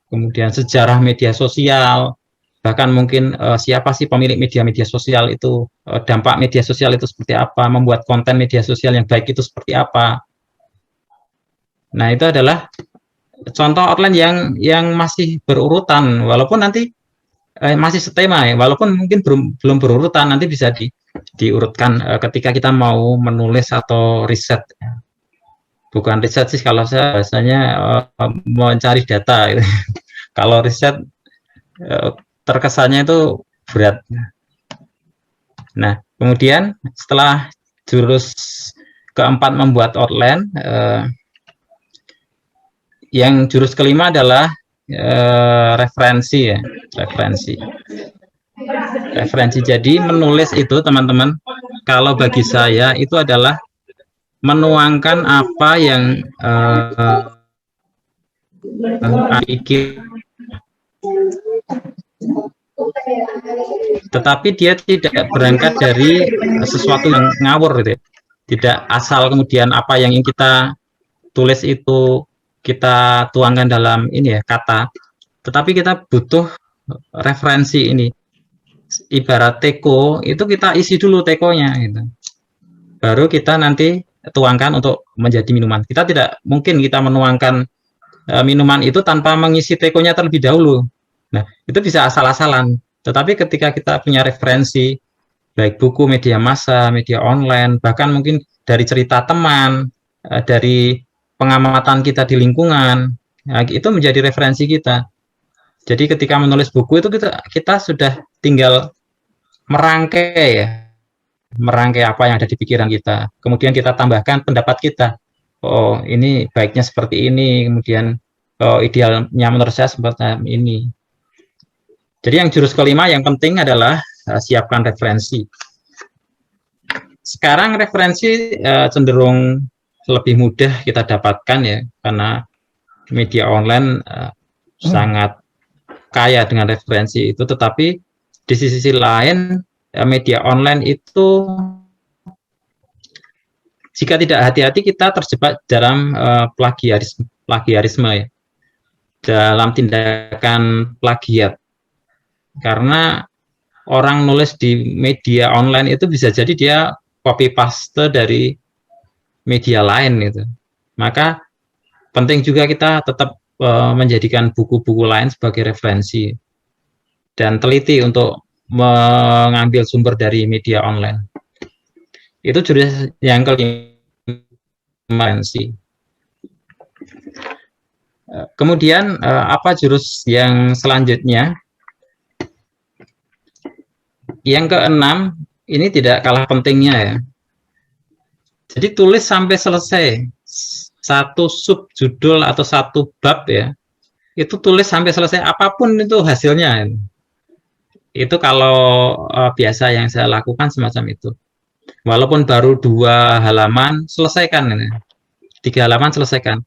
kemudian sejarah media sosial. Bahkan mungkin siapa sih pemilik media sosial itu, dampak media sosial itu seperti apa, membuat konten media sosial yang baik itu seperti apa. Nah, itu adalah contoh outline yang masih berurutan, walaupun nanti masih setema ya, walaupun mungkin belum berurutan, nanti bisa diurutkan ketika kita mau menulis atau riset. Bukan riset sih, kalau saya biasanya mencari data. Kalau riset terkesannya itu berat. Nah, kemudian setelah jurus keempat membuat outline, yang jurus kelima adalah referensi ya, referensi. Jadi menulis itu teman-teman, kalau bagi saya itu adalah menuangkan apa yang pikir, tetapi dia tidak berangkat dari sesuatu yang ngawur gitu. Tidak asal kemudian apa yang ingin kita tulis itu kita tuangkan dalam ini ya, kata, tetapi kita butuh referensi ini. Ibarat teko itu kita isi dulu tekonya gitu, baru kita nanti tuangkan untuk menjadi minuman. Kita tidak mungkin kita menuangkan minuman itu tanpa mengisi tekonya terlebih dahulu. Nah, itu bisa asal-asalan. Tetapi ketika kita punya referensi, baik buku, media massa, media online, bahkan mungkin dari cerita teman, dari pengamatan kita di lingkungan, nah, itu menjadi referensi kita. Jadi ketika menulis buku itu kita sudah tinggal merangkai ya, merangkai apa yang ada di pikiran kita, kemudian kita tambahkan pendapat kita. Oh, ini baiknya seperti ini, kemudian oh, idealnya menurut saya seperti ini. Jadi yang jurus kelima yang penting adalah siapkan referensi. Sekarang referensi cenderung lebih mudah kita dapatkan ya, karena media online sangat kaya dengan referensi itu. Tetapi di sisi lain media online itu jika tidak hati-hati kita terjebak dalam plagiarisme ya, dalam tindakan plagiat. Karena orang nulis di media online itu bisa jadi dia copy paste dari media lain gitu. Maka penting juga kita tetap menjadikan buku-buku lain sebagai referensi dan teliti untuk mengambil sumber dari media online. Itu jurus yang kelima sih. Kemudian apa jurus yang selanjutnya? Yang keenam ini tidak kalah pentingnya ya. Jadi tulis sampai selesai satu subjudul atau satu bab ya. Itu tulis sampai selesai, apapun itu hasilnya. Itu kalau biasa yang saya lakukan semacam itu. Walaupun baru 2 halaman, selesaikan ini. 3 halaman selesaikan.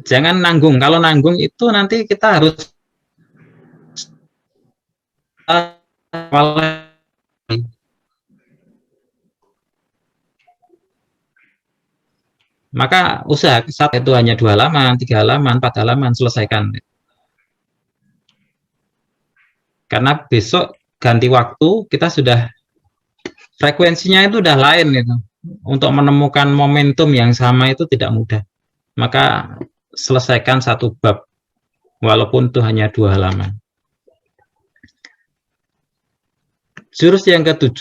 Jangan nanggung. Kalau nanggung itu nanti kita harus maka usaha saat itu hanya 2 halaman, 3 halaman, 4 halaman, selesaikan. Karena besok ganti waktu, kita sudah frekuensinya itu udah lain gitu. Untuk menemukan momentum yang sama itu tidak mudah. Maka selesaikan satu bab, walaupun itu hanya 2 halaman. Jurus yang ke-7,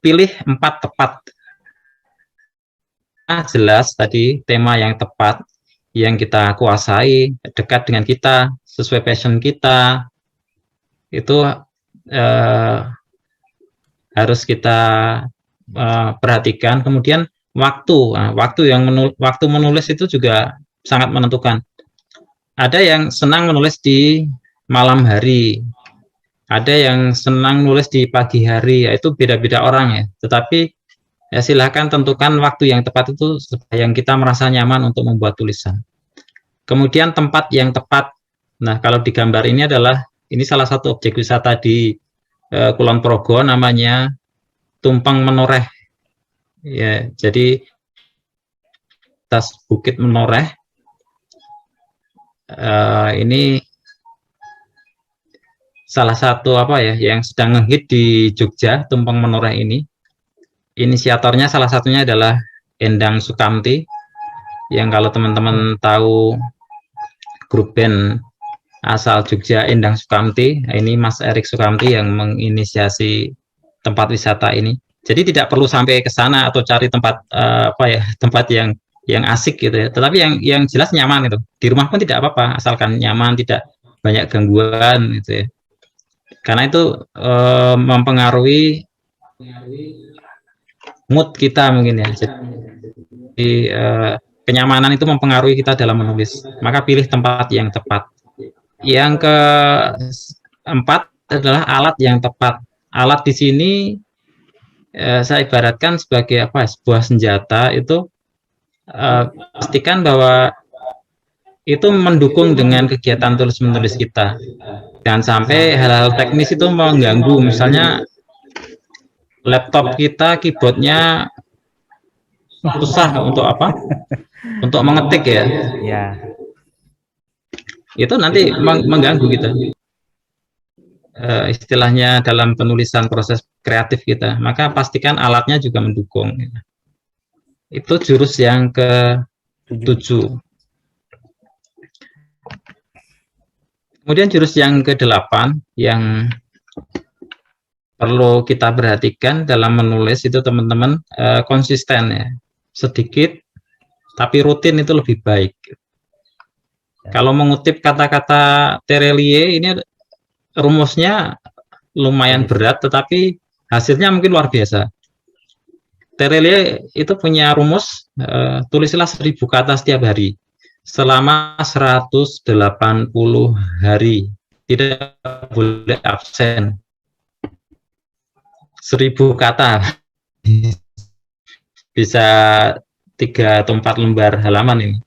pilih 4 tepat. Jelas tadi tema yang tepat, yang kita kuasai, dekat dengan kita, sesuai passion kita, itu harus kita perhatikan. Kemudian waktu menulis itu juga sangat menentukan. Ada yang senang menulis di malam hari, ada yang senang nulis di pagi hari, itu beda-beda orang ya. Tetapi ya silahkan tentukan waktu yang tepat itu supaya kita merasa nyaman untuk membuat tulisan. Kemudian tempat yang tepat. Nah, kalau di gambar ini adalah, ini salah satu objek wisata di Kulon Progo, namanya Tumpeng Menoreh. Ya, jadi atas Bukit Menoreh. Ini salah satu apa ya yang sedang ngehit di Jogja, Tumpeng Menoreh ini. Inisiatornya salah satunya adalah Endang Sukamti, yang kalau teman-teman tahu grup band asal Jogja, Endang Sukamti. Ini Mas Erik Sukamti yang menginisiasi tempat wisata ini. Jadi tidak perlu sampai ke sana atau cari tempat tempat yang asik gitu ya. Tetapi yang jelas nyaman itu. Di rumah pun tidak apa-apa, asalkan nyaman, tidak banyak gangguan gitu ya. Karena itu mempengaruhi mood kita mungkin ya. Jadi kenyamanan itu mempengaruhi kita dalam menulis. Maka pilih tempat yang tepat. Yang keempat adalah alat yang tepat. Alat di sini saya ibaratkan sebagai sebuah senjata itu, pastikan bahwa itu mendukung dengan kegiatan tulis menulis kita. Jangan sampai hal-hal teknis itu mengganggu. Misalnya laptop kita keyboardnya susah untuk untuk mengetik ya. Ya. Itu nanti mengganggu kita. Istilahnya dalam penulisan proses kreatif kita, maka pastikan alatnya juga mendukung. Itu jurus yang ke-7. Kemudian jurus yang ke-8 yang perlu kita perhatikan dalam menulis itu teman-teman, konsisten ya. Sedikit tapi rutin itu lebih baik. Kalau mengutip kata-kata Terelie ini rumusnya lumayan berat, tetapi hasilnya mungkin luar biasa. Terelie itu punya rumus, tulislah 1000 kata setiap hari selama 180 hari, tidak boleh absen. 1000 kata bisa 3 atau 4 lembar halaman ini.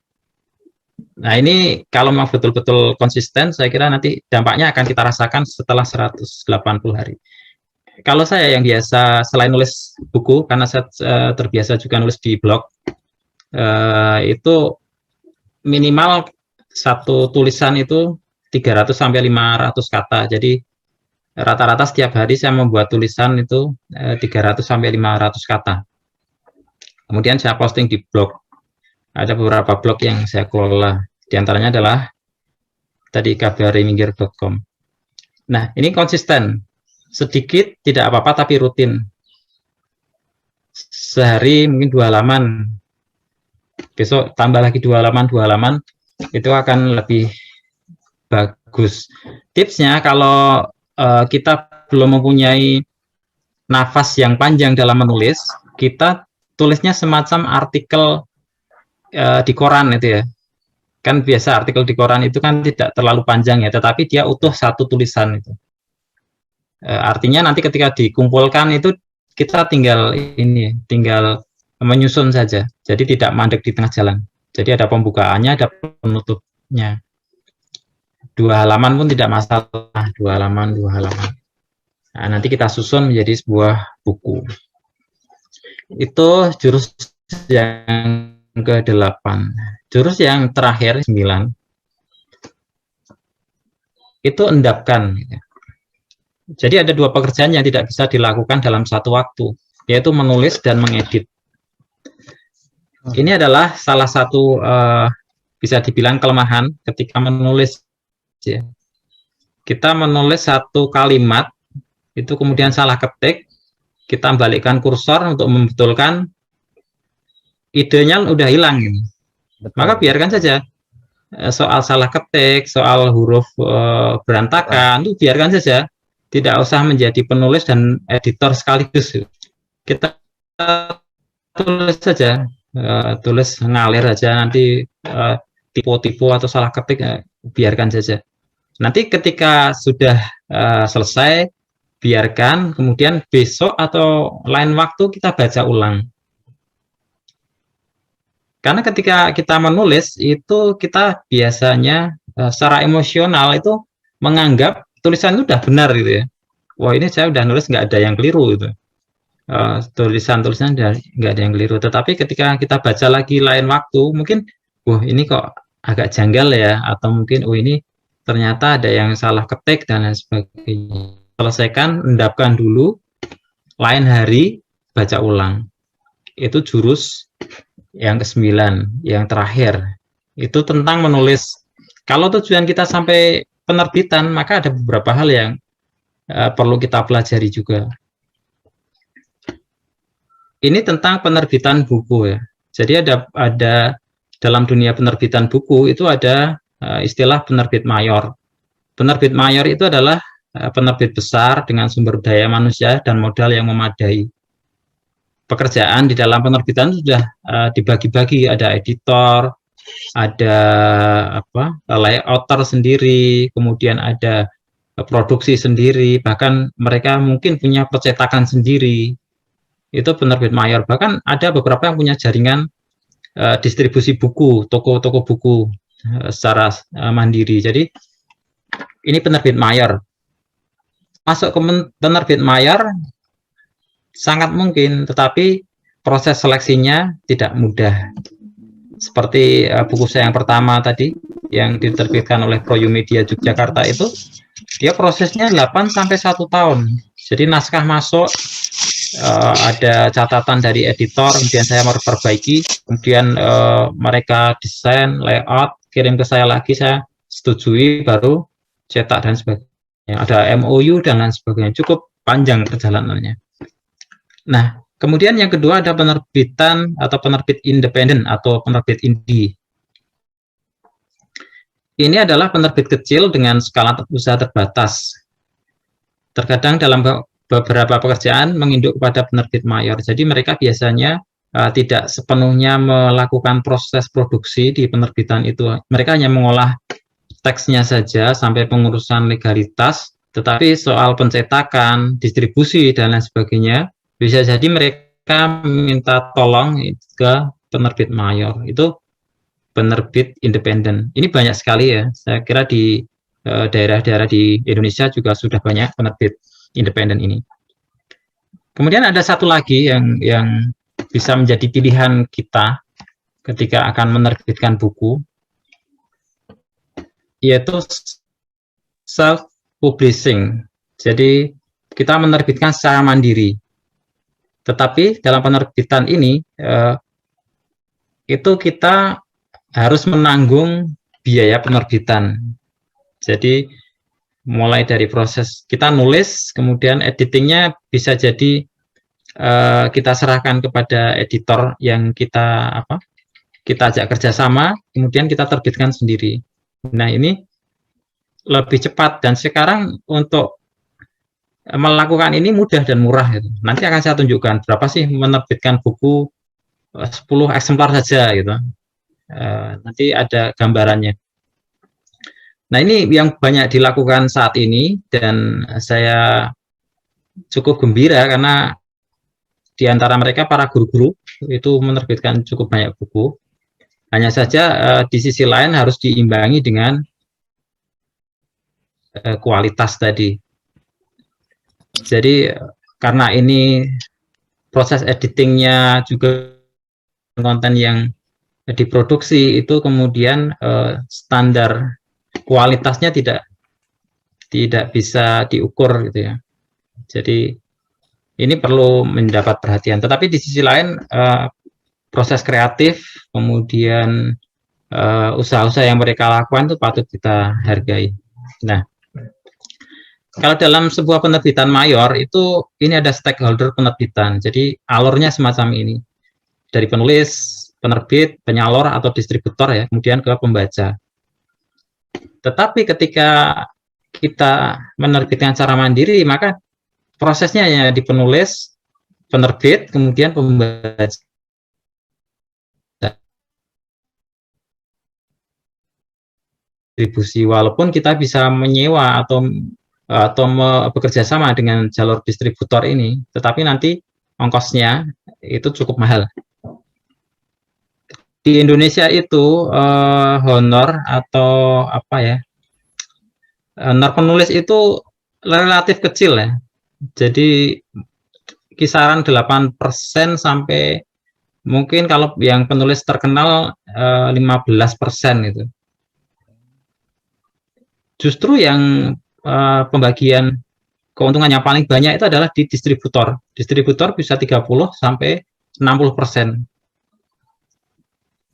Nah ini kalau memang betul-betul konsisten, saya kira nanti dampaknya akan kita rasakan setelah 180 hari. Kalau saya yang biasa, selain nulis buku, karena saya terbiasa juga nulis di blog, itu minimal satu tulisan itu 300 sampai 500 kata. Jadi rata-rata setiap hari saya membuat tulisan itu 300 sampai 500 kata. Kemudian saya posting di blog. Ada beberapa blog yang saya kelola. Di antaranya adalah tadi kbariminggir.com. Nah, ini konsisten. Sedikit tidak apa-apa tapi rutin. Sehari mungkin 2 halaman. Besok tambah lagi 2 halaman, itu akan lebih bagus. Tipsnya kalau kita belum mempunyai nafas yang panjang dalam menulis, kita tulisnya semacam artikel di koran itu ya. Kan biasa artikel di koran itu kan tidak terlalu panjang ya, tetapi dia utuh satu tulisan itu. Artinya nanti ketika dikumpulkan itu kita tinggal menyusun saja. Jadi tidak mandek di tengah jalan. Jadi ada pembukaannya, ada penutupnya. 2 halaman pun tidak masalah, 2 halaman. Nah, nanti kita susun menjadi sebuah buku. Itu jurus yang ke-8. Jurus yang terakhir 9 itu endapkan. Jadi ada 2 pekerjaan yang tidak bisa dilakukan dalam satu waktu, yaitu menulis dan mengedit. Ini adalah salah satu bisa dibilang kelemahan ketika menulis. Ya. Kita menulis satu kalimat itu kemudian salah ketik, kita balikkan kursor untuk membetulkan, idenya udah hilang. Betul. Maka biarkan saja soal salah ketik, soal huruf berantakan, itu biarkan saja, tidak usah menjadi penulis dan editor sekaligus. Kita tulis saja, tulis ngalir aja, nanti tipe-tipe atau salah ketik biarkan saja. Nanti ketika sudah selesai, biarkan, kemudian besok atau lain waktu kita baca ulang. Karena ketika kita menulis itu kita biasanya secara emosional itu menganggap tulisan itu udah benar gitu ya. Wah ini saya udah nulis nggak ada yang keliru gitu. Tulisan-tulisan nggak ada yang keliru. Tetapi ketika kita baca lagi lain waktu, mungkin wah ini kok agak janggal ya, atau mungkin oh ini ternyata ada yang salah ketik dan lain sebagainya. Selesaikan, endapkan dulu, lain hari baca ulang. Itu jurus yang ke-9, yang terakhir. Itu tentang menulis. Kalau tujuan kita sampai penerbitan, maka ada beberapa hal yang perlu kita pelajari juga. Ini tentang penerbitan buku ya. Jadi ada dalam dunia penerbitan buku itu ada istilah penerbit mayor. Penerbit mayor itu adalah penerbit besar dengan sumber daya manusia dan modal yang memadai. Pekerjaan di dalam penerbitan sudah dibagi-bagi, ada editor, ada layouter sendiri, kemudian ada produksi sendiri, bahkan mereka mungkin punya percetakan sendiri. Itu penerbit mayor. Bahkan ada beberapa yang punya jaringan distribusi buku, toko-toko buku secara mandiri. Jadi ini penerbit mayor. Masuk ke penerbit mayor sangat mungkin, tetapi proses seleksinya tidak mudah. Seperti buku saya yang pertama tadi, yang diterbitkan oleh Proyumedia Yogyakarta itu, dia prosesnya 8 sampai 1 tahun. Jadi naskah masuk, ada catatan dari editor, kemudian saya memperbaiki, kemudian mereka desain, layout, kirim ke saya lagi, saya setujui, baru cetak dan sebagainya. Ada MOU dan lain sebagainya. Cukup panjang perjalanannya. Nah, kemudian yang kedua ada penerbitan atau penerbit independen atau penerbit indie. Ini adalah penerbit kecil dengan skala usaha terbatas. Terkadang dalam beberapa pekerjaan menginduk kepada penerbit mayor. Jadi mereka biasanya tidak sepenuhnya melakukan proses produksi di penerbitan itu. Mereka hanya mengolah teksnya saja sampai pengurusan legalitas, tetapi soal pencetakan, distribusi, dan lain sebagainya, bisa jadi mereka minta tolong ke penerbit mayor. Itu penerbit independen. Ini banyak sekali ya. Saya kira di daerah-daerah di Indonesia juga sudah banyak penerbit independen ini. Kemudian ada satu lagi yang bisa menjadi pilihan kita ketika akan menerbitkan buku, yaitu self-publishing. Jadi kita menerbitkan secara mandiri. Tetapi dalam penerbitan ini, itu kita harus menanggung biaya penerbitan. Jadi mulai dari proses kita nulis, kemudian editingnya bisa jadi kita serahkan kepada editor yang kita ajak kerjasama, kemudian kita terbitkan sendiri. Nah, ini lebih cepat, dan sekarang untuk melakukan ini mudah dan murah. Gitu. Nanti akan saya tunjukkan berapa sih menerbitkan buku 10 eksemplar saja gitu. Nanti ada gambarannya. Nah, ini yang banyak dilakukan saat ini, dan saya cukup gembira karena di antara mereka para guru-guru itu menerbitkan cukup banyak buku. Hanya saja di sisi lain harus diimbangi dengan kualitas tadi. Jadi karena ini proses editingnya juga konten yang diproduksi itu kemudian standar kualitasnya tidak bisa diukur gitu ya. Jadi ini perlu mendapat perhatian. Tetapi di sisi lain proses kreatif, kemudian usaha-usaha yang mereka lakukan itu patut kita hargai. Nah, kalau dalam sebuah penerbitan mayor itu ini ada stakeholder penerbitan. Jadi alurnya semacam ini. Dari penulis, penerbit, penyalur atau distributor ya, kemudian ke pembaca. Tetapi ketika kita menerbitkan secara mandiri, maka prosesnya hanya di penulis, penerbit, kemudian pembaca. Distribusi, walaupun kita bisa menyewa atau bekerja sama dengan jalur distributor ini, tetapi nanti ongkosnya itu cukup mahal. Di Indonesia itu honor atau honor penulis itu relatif kecil ya. Jadi kisaran 8% sampai mungkin kalau yang penulis terkenal 15% itu. Justru yang pembagian keuntungan yang paling banyak itu adalah di distributor. Distributor bisa 30 sampai 60%.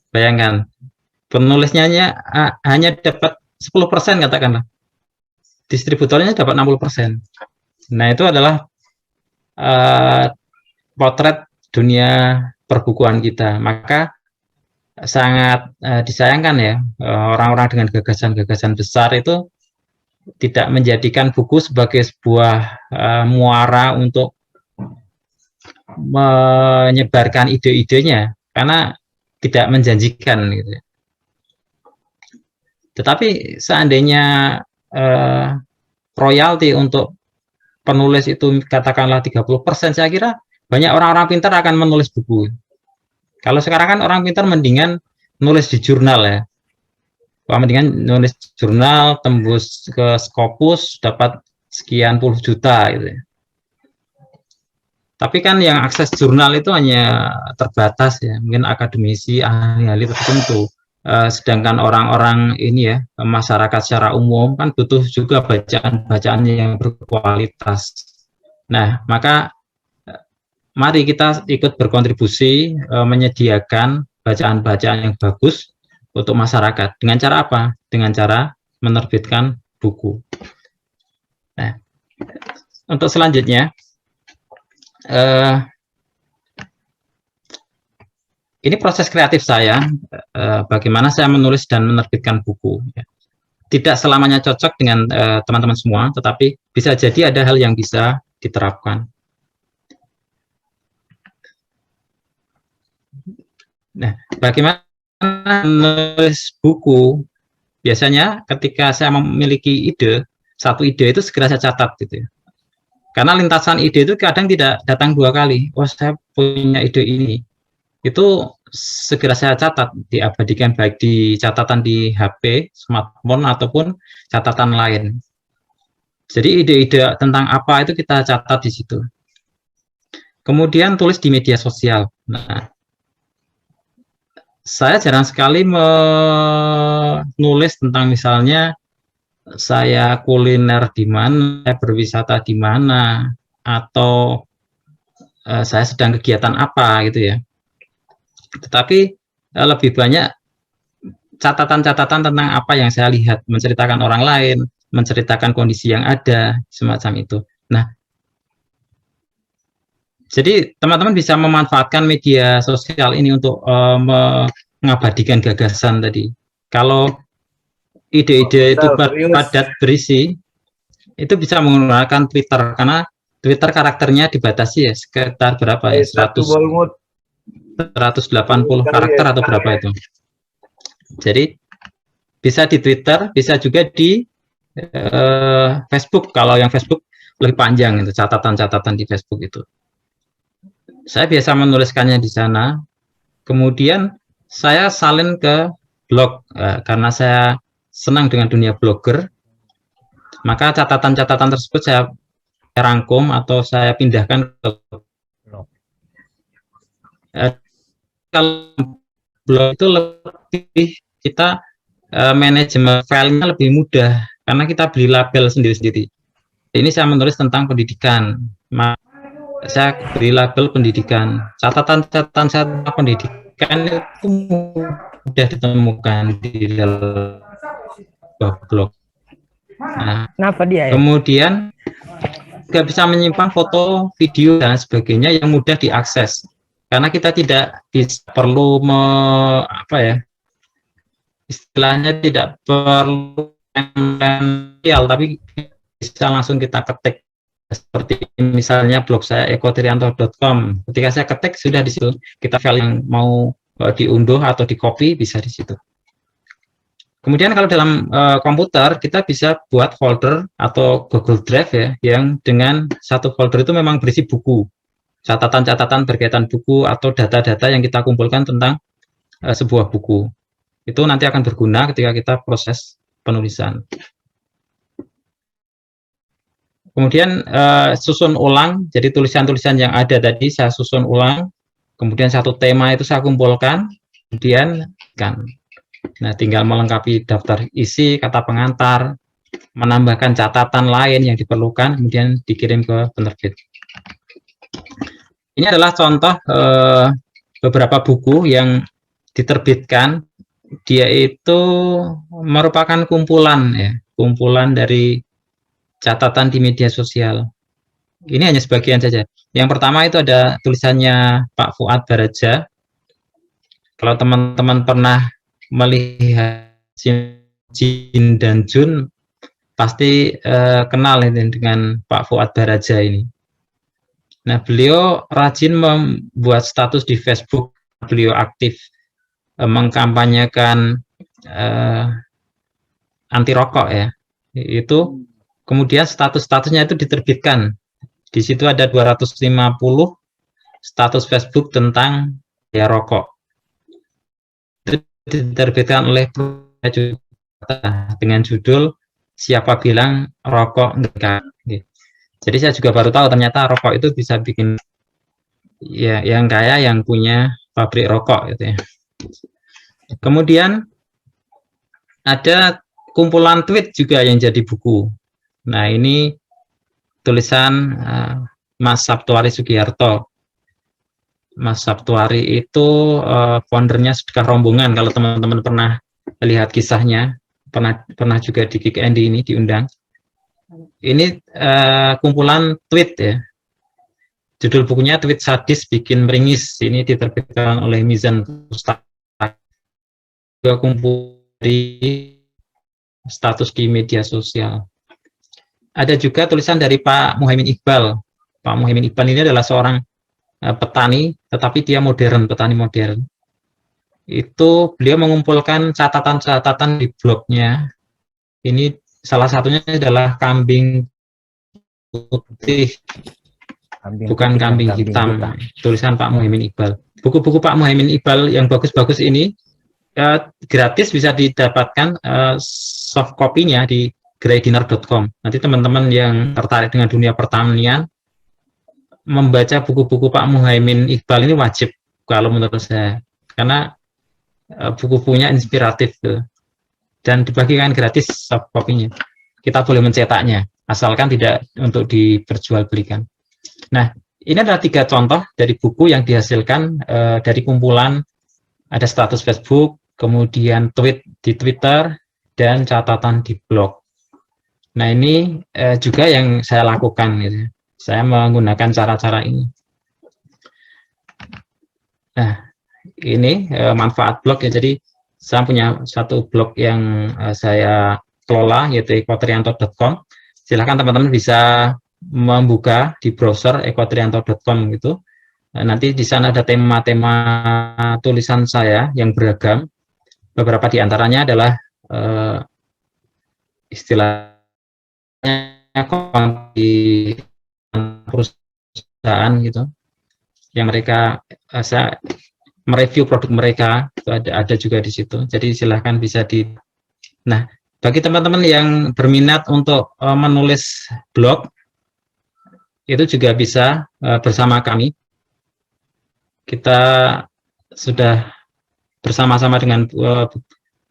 Bayangkan, penulisnya hanya dapat 10% katakanlah. distributornya dapat 60%. Nah, itu adalah potret dunia perbukuan kita. Maka sangat disayangkan ya, orang-orang dengan gagasan-gagasan besar itu tidak menjadikan buku sebagai sebuah muara untuk menyebarkan ide-idenya, karena tidak menjanjikan gitu. Tetapi seandainya royalti untuk penulis itu katakanlah 30%, saya kira banyak orang-orang pintar akan menulis buku. Kalau sekarang kan orang pintar mendingan nulis di jurnal ya. Mendingan nulis jurnal, tembus ke Scopus, dapat sekian puluh juta gitu ya. Tapi kan yang akses jurnal itu hanya terbatas ya, mungkin akademisi, ahli-ahli tertentu. Sedangkan orang-orang ini ya, masyarakat secara umum kan butuh juga bacaan-bacaan yang berkualitas. Nah, maka mari kita ikut berkontribusi menyediakan bacaan-bacaan yang bagus untuk masyarakat. Dengan cara apa? Dengan cara menerbitkan buku. Nah, untuk selanjutnya, ini proses kreatif saya, bagaimana saya menulis dan menerbitkan buku. Tidak selamanya cocok dengan teman-teman semua, tetapi bisa jadi ada hal yang bisa diterapkan. Nah, bagaimana menulis buku? Biasanya ketika saya memiliki ide, satu ide itu segera saya catat gitu ya. Karena lintasan ide itu kadang tidak datang 2 kali. Oh, saya punya ide ini. Itu segera saya catat, diabadikan baik di catatan di HP, smartphone, ataupun catatan lain. Jadi ide-ide tentang apa itu kita catat di situ. Kemudian tulis di media sosial. Nah, saya jarang sekali menulis tentang misalnya saya kuliner di mana, saya berwisata di mana, atau saya sedang kegiatan apa gitu ya. Tetapi lebih banyak catatan-catatan tentang apa yang saya lihat, menceritakan orang lain, menceritakan kondisi yang ada, semacam itu. Nah, jadi teman-teman bisa memanfaatkan media sosial ini untuk mengabadikan gagasan tadi. Kalau ide-ide itu padat berisi, itu bisa menggunakan Twitter, karena Twitter karakternya dibatasi ya, sekitar berapa ya, 180 karakter atau berapa itu. Jadi bisa di Twitter, bisa juga di Facebook. Kalau yang Facebook lebih panjang itu, catatan-catatan di Facebook itu. Saya biasa menuliskannya di sana. Kemudian saya salin ke blog, karena saya senang dengan dunia blogger. Maka catatan-catatan tersebut saya rangkum atau saya pindahkan ke blog. Kalau blog itu lebih kita manajemen filenya lebih mudah karena kita beli label sendiri-sendiri. Ini saya menulis tentang pendidikan. Saya beri label pendidikan. Catatan-catatan saya tentang pendidikan itu mudah ditemukan di dalam blog. Nah, kenapa dia ya? Kemudian juga bisa menyimpan foto, video dan sebagainya yang mudah diakses. Karena kita tidak perlu istilahnya tidak perlu tapi bisa langsung kita ketik. Seperti misalnya blog saya ekotrianto.com. Ketika saya ketik sudah di situ, kita file yang mau diunduh atau di copy bisa di situ. Kemudian kalau dalam komputer kita bisa buat folder atau Google Drive ya, yang dengan satu folder itu memang berisi buku, catatan-catatan berkaitan buku atau data-data yang kita kumpulkan tentang sebuah buku. Itu nanti akan berguna ketika kita proses penulisan. Kemudian susun ulang, jadi tulisan-tulisan yang ada tadi saya susun ulang, kemudian satu tema itu saya kumpulkan, kemudian kan, nah tinggal melengkapi daftar isi, kata pengantar, menambahkan catatan lain yang diperlukan, kemudian dikirim ke penerbit. Ini adalah contoh beberapa buku yang diterbitkan, dia itu merupakan kumpulan ya, kumpulan dari catatan di media sosial. Ini hanya sebagian saja. Yang pertama itu ada tulisannya Pak Fuad Baraja. Kalau teman-teman pernah melihat Jin dan Jun, pasti kenal ini dengan Pak Fuad Baraja ini. Nah, beliau rajin membuat status di Facebook, beliau aktif mengkampanyekan anti rokok ya. Itu kemudian status-statusnya itu diterbitkan. Di situ ada 250 status Facebook tentang ya rokok. Itu diterbitkan oleh dengan judul Siapa Bilang Rokok Enggak. Jadi saya juga baru tahu ternyata rokok itu bisa bikin ya yang kaya yang punya pabrik rokok gitu ya. Kemudian ada kumpulan tweet juga yang jadi buku. Nah, ini tulisan Mas Sabtuari Sugiharto. Mas Sabtuari itu foundernya Sedekah Rombongan. Kalau teman-teman pernah lihat kisahnya, pernah juga di Kick Andy ini diundang. Ini kumpulan tweet ya. Judul bukunya Tweet Sadis Bikin Meringis. Ini diterbitkan oleh Mizan Pustaka. Juga kumpul di status di media sosial. Ada juga tulisan dari Pak Muhaimin Iqbal. Pak Muhaimin Iqbal ini adalah seorang petani, tetapi dia modern, petani modern. Itu beliau mengumpulkan catatan-catatan di blognya. Ini salah satunya adalah kambing putih, bukan kambing hitam. Tulisan Pak Muhaimin Iqbal. Buku-buku Pak Muhaimin Iqbal yang bagus-bagus ini gratis bisa didapatkan soft copy-nya di graydinner.com. Nanti teman-teman yang tertarik dengan dunia pertanian membaca buku-buku Pak Muhaimin Iqbal ini wajib kalau menurut saya, karena buku-bukunya inspiratif dan dibagikan gratis soft copy-nya. Kita boleh mencetaknya asalkan tidak untuk diperjualbelikan. Nah, ini adalah 3 contoh dari buku yang dihasilkan dari kumpulan ada status Facebook, kemudian tweet di Twitter, dan catatan di blog. Nah, ini juga yang saya lakukan gitu. Saya menggunakan cara-cara ini. Nah, ini manfaat blog ya. Jadi saya punya satu blog yang saya kelola yaitu ekotrianto.com. Silahkan teman-teman bisa membuka di browser ekotrianto.com gitu. Nanti di sana ada tema-tema tulisan saya yang beragam. Beberapa di antaranya adalah istilahnya di perusahaan gitu, yang mereka saya mereview produk mereka itu ada juga di situ. Jadi silahkan bisa di. Nah, bagi teman-teman yang berminat untuk menulis blog, itu juga bisa bersama kami. Kita sudah bersama-sama dengan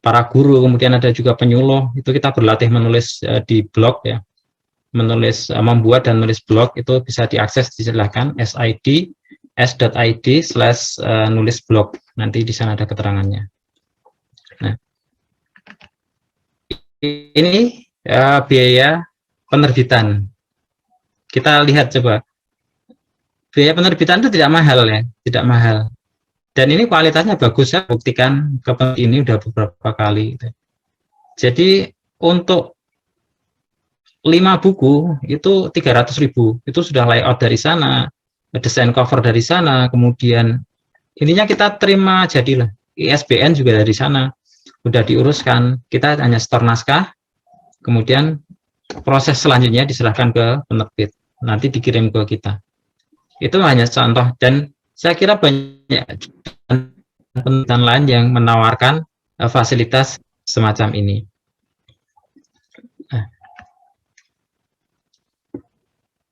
para guru, kemudian ada juga penyuluh, itu kita berlatih menulis di blog ya. Menulis, membuat dan menulis blog itu bisa diakses, silahkan s.id/nulis blog. Nanti di sana ada keterangannya. Nah, ini biaya penerbitan. Kita lihat coba. Biaya penerbitan itu tidak mahal ya, tidak mahal. Dan ini kualitasnya bagus, saya buktikan ini udah beberapa kali. Jadi untuk 5 buku itu 300.000, itu sudah layout dari sana, desain cover dari sana, kemudian ininya kita terima jadilah, ISBN juga dari sana, udah diuruskan, kita hanya store naskah, kemudian proses selanjutnya diserahkan ke penerbit, nanti dikirim ke kita. Itu hanya contoh, dan saya kira banyak penelitian lain yang menawarkan fasilitas semacam ini.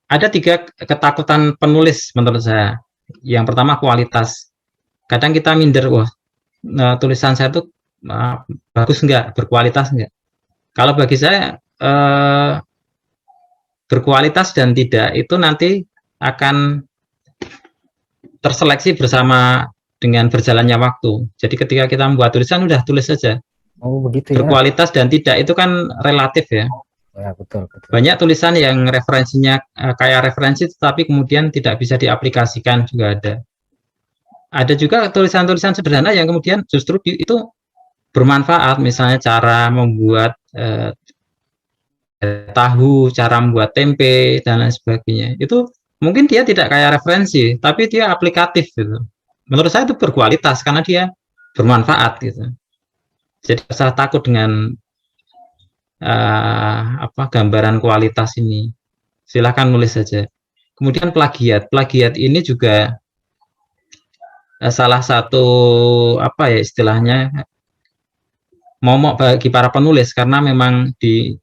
Ada 3 ketakutan penulis menurut saya. Yang pertama kualitas. Kadang kita minder, wah tulisan saya itu bagus enggak, berkualitas enggak. Kalau bagi saya berkualitas dan tidak itu nanti akan terseleksi bersama dengan berjalannya waktu. Jadi ketika kita membuat tulisan udah tulis saja. Oh begitu ya. Berkualitas dan tidak itu kan relatif ya. Ya, betul, betul. Banyak tulisan yang referensinya kayak referensi, tetapi kemudian tidak bisa diaplikasikan juga ada. Ada juga tulisan-tulisan sederhana yang kemudian justru itu bermanfaat, misalnya cara membuat tahu, cara membuat tempe, dan lain sebagainya. Itu mungkin dia tidak kayak referensi, tapi dia aplikatif gitu. Menurut saya itu berkualitas karena dia bermanfaat gitu. Jadi saya takut dengan gambaran kualitas ini. Silahkan nulis saja. Kemudian plagiat. Plagiat ini juga salah satu istilahnya momok bagi para penulis, karena memang di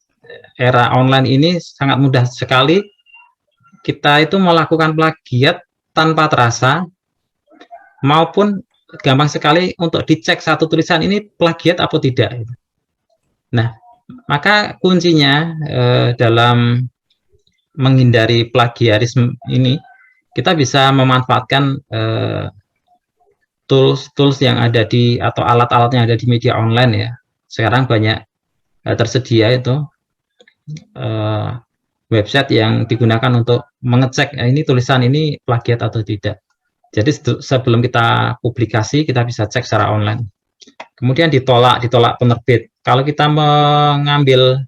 era online ini sangat mudah sekali kita itu melakukan plagiat tanpa terasa, maupun gampang sekali untuk dicek satu tulisan ini plagiat atau tidak. Nah, maka kuncinya dalam menghindari plagiarisme ini, kita bisa memanfaatkan tools yang ada di atau alat-alat yang ada di media online ya. Sekarang banyak tersedia itu website yang digunakan untuk mengecek ini tulisan ini plagiat atau tidak. Jadi sebelum kita publikasi, kita bisa cek secara online. Kemudian ditolak penerbit. Kalau kita mengambil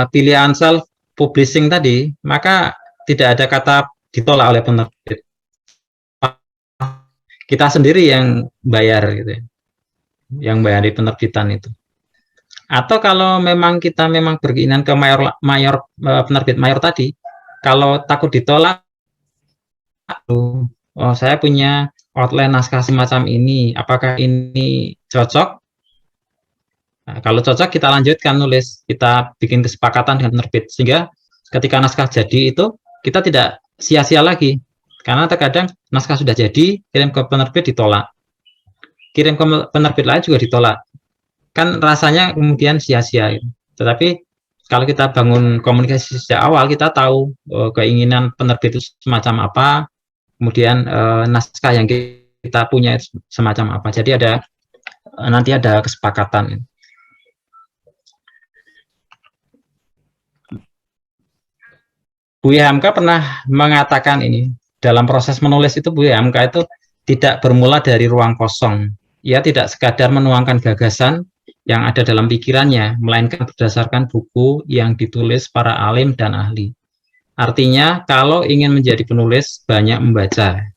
pilihan self publishing tadi, maka tidak ada kata ditolak oleh penerbit. Kita sendiri yang bayar gitu ya, yang bayar di penerbitan itu. Atau kalau memang kita memang berkeinginan ke penerbit mayor tadi, kalau takut ditolak, oh saya punya outline naskah semacam ini, apakah ini cocok? Nah, kalau cocok kita lanjutkan nulis, kita bikin kesepakatan dengan penerbit, sehingga ketika naskah jadi itu kita tidak sia-sia lagi, karena terkadang naskah sudah jadi, kirim ke penerbit ditolak, kirim ke penerbit lain juga ditolak, kan rasanya kemudian sia-sia. Tetapi kalau kita bangun komunikasi sejak awal, kita tahu keinginan penerbit itu semacam apa, kemudian naskah yang kita punya semacam apa. Jadi nanti ada kesepakatan. Buya Hamka pernah mengatakan ini, dalam proses menulis itu Buya Hamka itu tidak bermula dari ruang kosong. Ia tidak sekadar menuangkan gagasan yang ada dalam pikirannya, melainkan berdasarkan buku yang ditulis para alim dan ahli. Artinya, kalau ingin menjadi penulis, banyak membaca.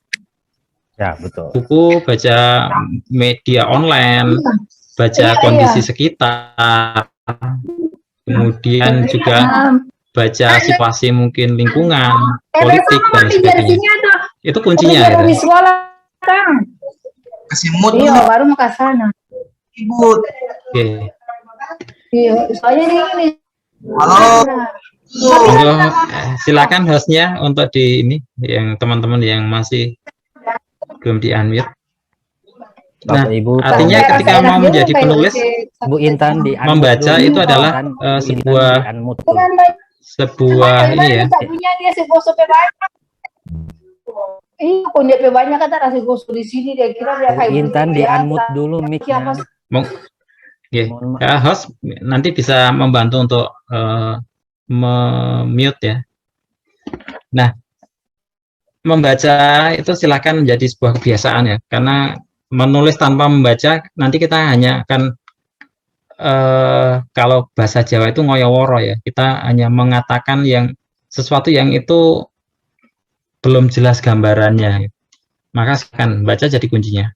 Ya, betul. Buku, baca media online, baca kondisi sekitar, kemudian juga baca situasi mungkin lingkungan, politik, dan sebagainya. Itu kuncinya. Gitu. Kasih mood Iya, baru mau ke sana. Ibu. Oke. Iya, soalnya ini. Halo. Silakan hostnya untuk di ini, yang teman-teman yang masih belum di-unmute. Nah, Ibu, artinya ketika mau menjadi penulis, Bu Intan membaca itu adalah sebuah ini ya. Punya dia segoso banyak. Iya, punya banyak kata rasa goso di sini dia kira dia kayak Intan di-unmute dulu mic-nya. Ya, host nanti bisa membantu untuk mute ya. Nah, membaca itu silakan menjadi sebuah kebiasaan ya, karena menulis tanpa membaca nanti kita hanya akan kalau bahasa Jawa itu ngoyoworo ya, kita hanya mengatakan yang sesuatu yang itu belum jelas gambarannya, maka silakan baca jadi kuncinya.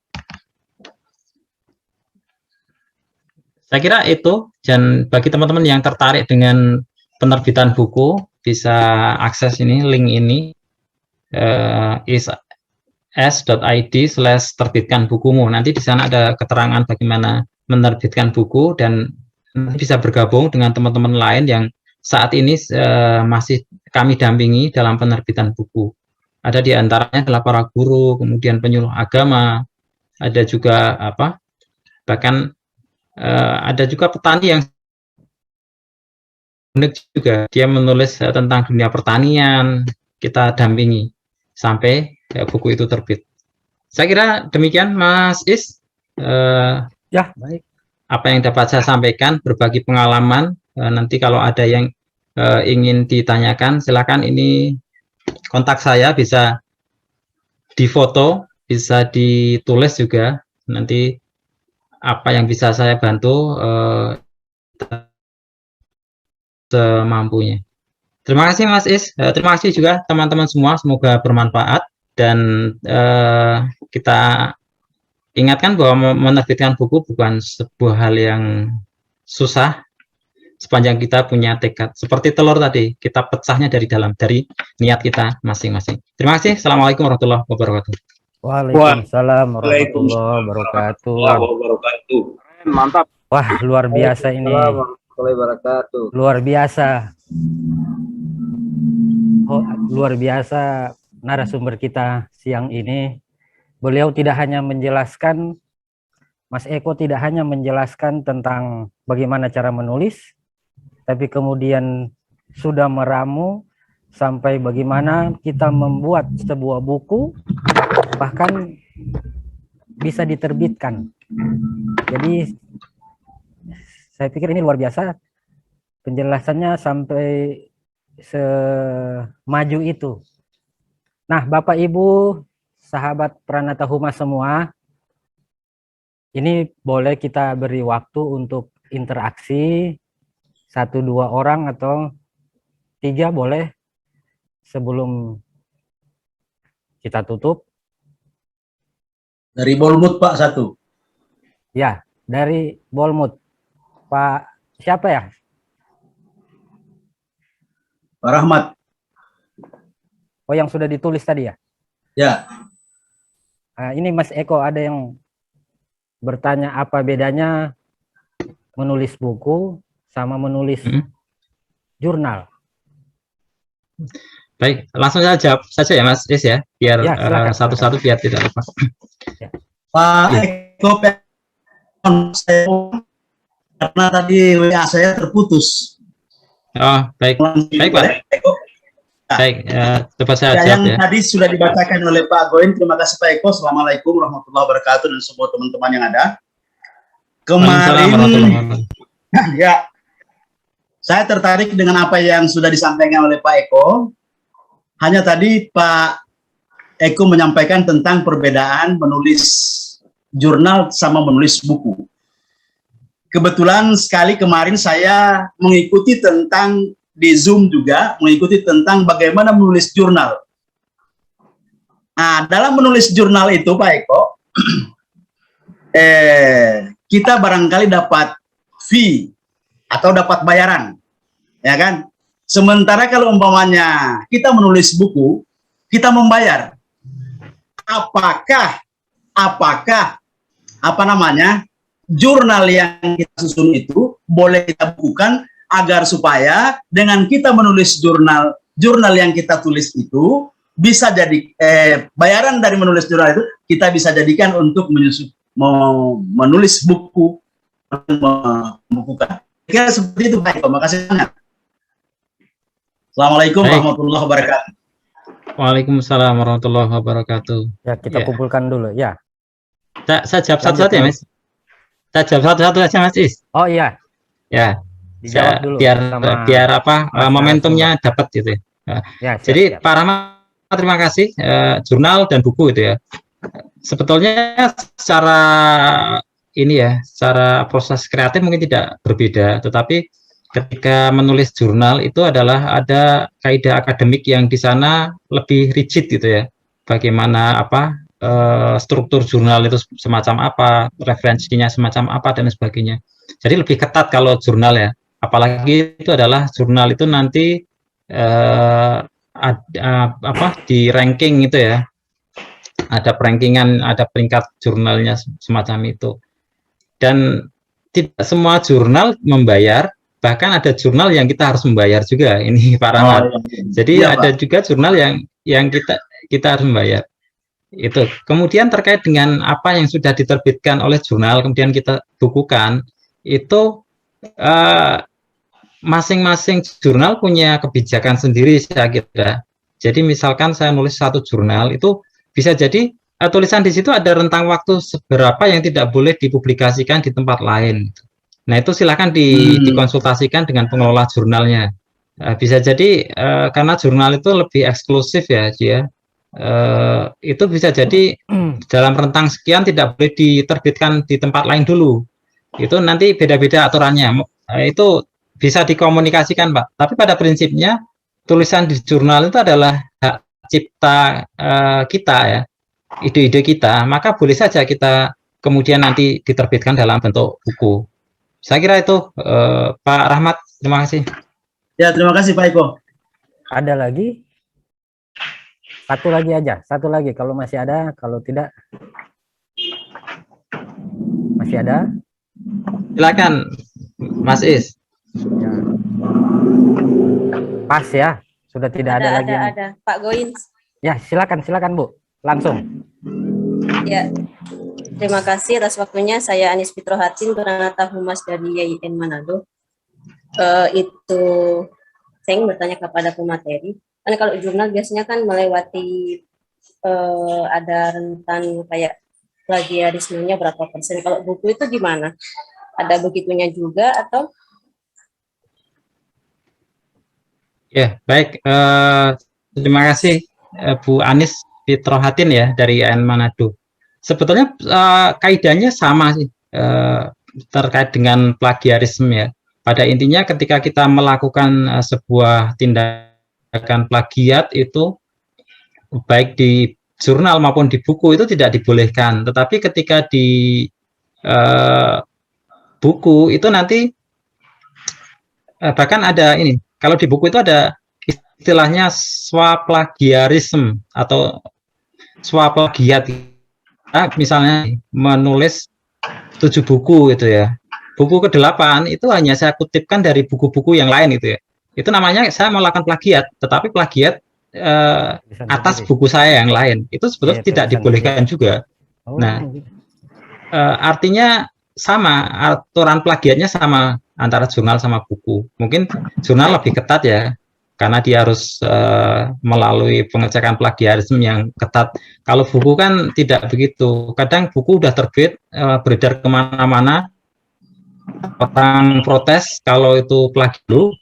Saya kira itu, dan bagi teman-teman yang tertarik dengan penerbitan buku bisa akses ini, link ini is.id/terbitkan bukumu. Nanti di sana ada keterangan bagaimana menerbitkan buku, dan nanti bisa bergabung dengan teman-teman lain yang saat ini masih kami dampingi dalam penerbitan buku. Ada di antaranya adalah para guru, kemudian penyuluh agama, ada juga bahkan ada juga petani yang unik juga, dia menulis tentang dunia pertanian, kita dampingi sampai buku itu terbit. Saya kira demikian, Mas Is. Ya, baik. apa yang dapat saya sampaikan, berbagi pengalaman. Nanti kalau ada yang ingin ditanyakan, silakan, ini kontak saya, bisa difoto, bisa ditulis juga. Nanti apa yang bisa saya bantu semampunya. Terima kasih Mas Is, terima kasih juga teman-teman semua, semoga bermanfaat, dan kita ingatkan bahwa menerbitkan buku bukan sebuah hal yang susah, sepanjang kita punya tekad. Seperti telur tadi, kita pecahnya dari dalam, dari niat kita masing-masing. Terima kasih. Assalamualaikum warahmatullahi wabarakatuh. Waalaikumsalam warahmatullahi wabarakatuh. Mantap. Wah, luar biasa ini. Luar biasa. Oh, luar biasa narasumber kita siang ini. Beliau tidak hanya menjelaskan, Mas Eko tidak hanya menjelaskan tentang bagaimana cara menulis, tapi kemudian sudah meramu sampai bagaimana kita membuat sebuah buku, bahkan bisa diterbitkan. Jadi saya pikir ini luar biasa penjelasannya sampai semaju itu. Nah, Bapak Ibu, sahabat Pranata Humas semua, ini boleh kita beri waktu untuk interaksi, 1-2 orang atau 3 boleh, sebelum kita tutup. Dari Bolmut Pak 1. Ya, dari Bolmut. Pak siapa ya? Pak Rahmat. Oh, yang sudah ditulis tadi ya? Ya. Nah, ini Mas Eko ada yang bertanya apa bedanya menulis buku sama menulis jurnal. Baik, langsung saya jawab saja ya Mas Is ya, biar satu-satu biar tidak lupa. Ya. Pak Eko, karena tadi WA saya terputus. Oh, baik. Baik, Pak. Baik, coba saya jawab yang ya. tadi sudah dibacakan oleh Pak Goin. Terima kasih Pak Eko. Assalamualaikum warahmatullahi wabarakatuh dan semua teman-teman yang ada. Kemarin, ya, saya tertarik dengan apa yang sudah disampaikan oleh Pak Eko. Hanya tadi Pak Eko menyampaikan tentang perbedaan menulis jurnal sama menulis buku. Kebetulan sekali kemarin saya mengikuti tentang di Zoom juga, mengikuti tentang bagaimana menulis jurnal. Nah, dalam menulis jurnal itu Pak Eko, kita barangkali dapat fee atau dapat bayaran, ya kan? Sementara kalau umpamanya kita menulis buku, kita membayar. Apakah jurnal yang kita susun itu boleh kita bukukan agar supaya dengan kita menulis jurnal yang kita tulis itu bisa jadi bayaran dari menulis jurnal itu kita bisa jadikan untuk menulis buku, membukukan. Kira seperti itu Pak. Terima kasih banyak. Assalamualaikum warahmatullahi wabarakatuh. Waalaikumsalam warahmatullahi wabarakatuh. Ya, kita kumpulkan dulu ya. Saya jawab satu-satu ya Mas. Saya jawab satu-satu aja Mas Is. Oh iya. Ya. Dijawab dulu biar apa momentumnya dapat gitu ya. Ya, jadi Pak Rahmat, terima kasih. Jurnal dan buku itu ya. Sebetulnya secara ini ya, secara proses kreatif mungkin tidak berbeda, tetapi ketika menulis jurnal itu adalah ada kaidah akademik yang di sana lebih rigid gitu ya. Bagaimana struktur jurnal itu semacam apa, referensinya semacam apa dan sebagainya. Jadi lebih ketat kalau jurnal ya. Apalagi itu adalah jurnal itu nanti di ranking itu ya. Ada rankingan, ada peringkat jurnalnya semacam itu. Dan tidak semua jurnal membayar. Bahkan ada jurnal yang kita harus membayar juga, ini Pak Rahmat. Jadi ada juga jurnal yang kita harus membayar. Itu. Kemudian terkait dengan apa yang sudah diterbitkan oleh jurnal, kemudian kita bukukan, itu masing-masing jurnal punya kebijakan sendiri saya kira. Jadi misalkan saya nulis satu jurnal, itu bisa jadi tulisan di situ ada rentang waktu seberapa yang tidak boleh dipublikasikan di tempat lain. Nah, itu silakan dikonsultasikan dengan pengelola jurnalnya. Bisa jadi karena jurnal itu lebih eksklusif ya, Ji, ya. Itu bisa jadi dalam rentang sekian tidak boleh diterbitkan di tempat lain dulu. Itu nanti beda-beda aturannya. Itu bisa dikomunikasikan, Pak. Tapi pada prinsipnya tulisan di jurnal itu adalah hak cipta kita ya, ide-ide kita, maka boleh saja kita kemudian nanti diterbitkan dalam bentuk buku. Saya kira itu, Pak Rahmat. Terima kasih. Ya, terima kasih Pak Eko. Ada lagi? Satu lagi aja, satu lagi kalau masih ada, kalau tidak masih ada. Silakan, Mas Is. Ya. Pas ya, sudah tidak ada lagi. Ada, Pak Goins. Ya, silakan Bu, langsung. Ya, terima kasih atas waktunya. Saya Anis Fitrohatin, Penata Humas dari YIN Manado. Itu saya ingin bertanya kepada pemateri. Kan kalau jurnal biasanya kan melewati ada rentan kayak plagiarismenya berapa persen. Kalau buku itu gimana? Ada begitunya juga atau? Ya, baik. Terima kasih Bu Anis Fitrohatin ya dari YIN Manado. Sebetulnya kaidahnya sama sih terkait dengan plagiarisme ya. Pada intinya ketika kita melakukan sebuah tindakan plagiat itu baik di jurnal maupun di buku itu tidak dibolehkan. Tetapi ketika di buku itu nanti bahkan ada ini. Kalau di buku itu ada istilahnya swaplagiarisme atau swaplagiat. Misalnya menulis 7 buku itu ya. Buku ke-8 itu hanya saya kutipkan dari buku-buku yang lain itu ya. Itu namanya saya melakukan plagiat, tetapi plagiat atas buku saya yang lain. Itu sebetulnya tidak dibolehkan juga. Nah, artinya sama, aturan plagiatnya sama antara jurnal sama buku. Mungkin jurnal lebih ketat ya, karena dia harus melalui pengecekan plagiarisme yang ketat. Kalau buku kan tidak begitu. Kadang buku udah terbit, beredar kemana-mana, orang protes kalau itu plagiat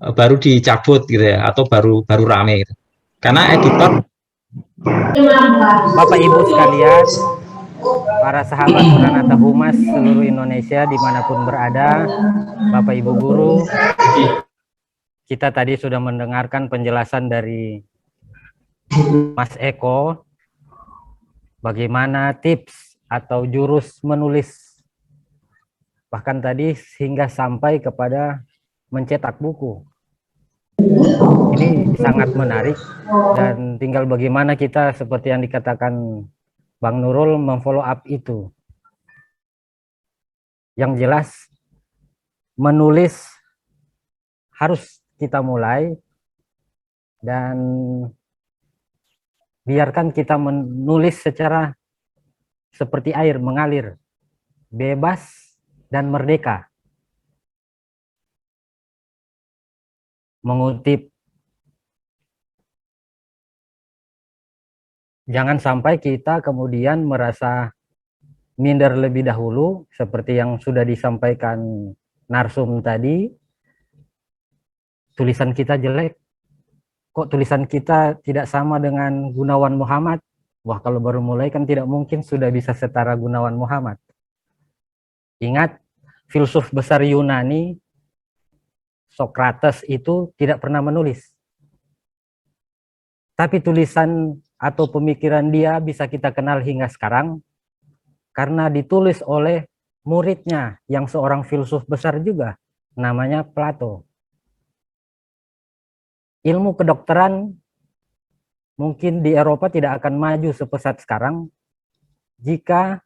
baru dicabut gitu ya, atau baru rame gitu. Karena editor. Bapak Ibu sekalian, para sahabat Pranata Humas seluruh Indonesia dimanapun berada, Bapak Ibu guru, kita tadi sudah mendengarkan penjelasan dari Mas Eko bagaimana tips atau jurus menulis, bahkan tadi hingga sampai kepada mencetak buku. Ini sangat menarik dan tinggal bagaimana kita seperti yang dikatakan Bang Nurul memfollow up itu. Yang jelas menulis harus kita mulai dan biarkan kita menulis secara seperti air mengalir, bebas dan merdeka. Mengutip. Jangan sampai kita kemudian merasa minder lebih dahulu seperti yang sudah disampaikan narsum tadi. Tulisan kita jelek. Kok tulisan kita tidak sama dengan Gunawan Muhammad? Wah, kalau baru mulai kan tidak mungkin sudah bisa setara Gunawan Muhammad. Ingat, filsuf besar Yunani, Socrates itu tidak pernah menulis. Tapi tulisan atau pemikiran dia bisa kita kenal hingga sekarang karena ditulis oleh muridnya yang seorang filsuf besar juga, namanya Plato. Ilmu kedokteran mungkin di Eropa tidak akan maju sepesat sekarang jika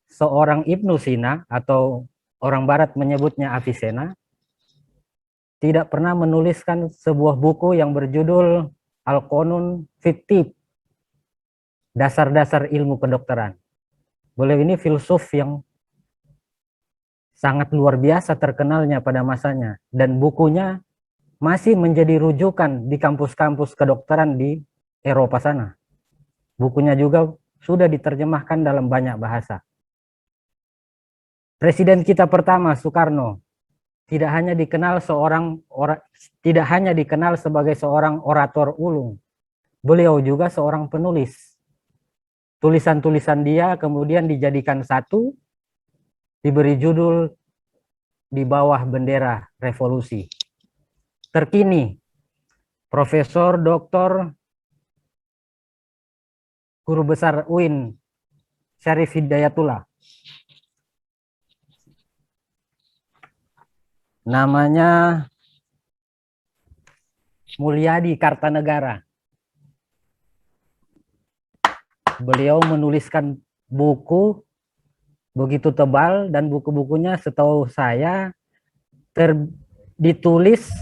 seorang Ibnu Sina atau orang Barat menyebutnya Avicenna tidak pernah menuliskan sebuah buku yang berjudul Al-Qanun Fit-Tib, dasar-dasar ilmu kedokteran. Beliau ini filsuf yang sangat luar biasa terkenalnya pada masanya dan bukunya masih menjadi rujukan di kampus-kampus kedokteran di Eropa sana. Bukunya juga sudah diterjemahkan dalam banyak bahasa. Presiden kita pertama, Soekarno, tidak hanya dikenal sebagai seorang orator ulung, beliau juga seorang penulis. Tulisan-tulisan dia kemudian dijadikan satu, diberi judul Di Bawah Bendera Revolusi. Terkini, Profesor Dr. Guru Besar UIN Syarif Hidayatullah, namanya Mulyadi Kartanegara. Beliau menuliskan buku begitu tebal, dan buku-bukunya setahu saya ditulis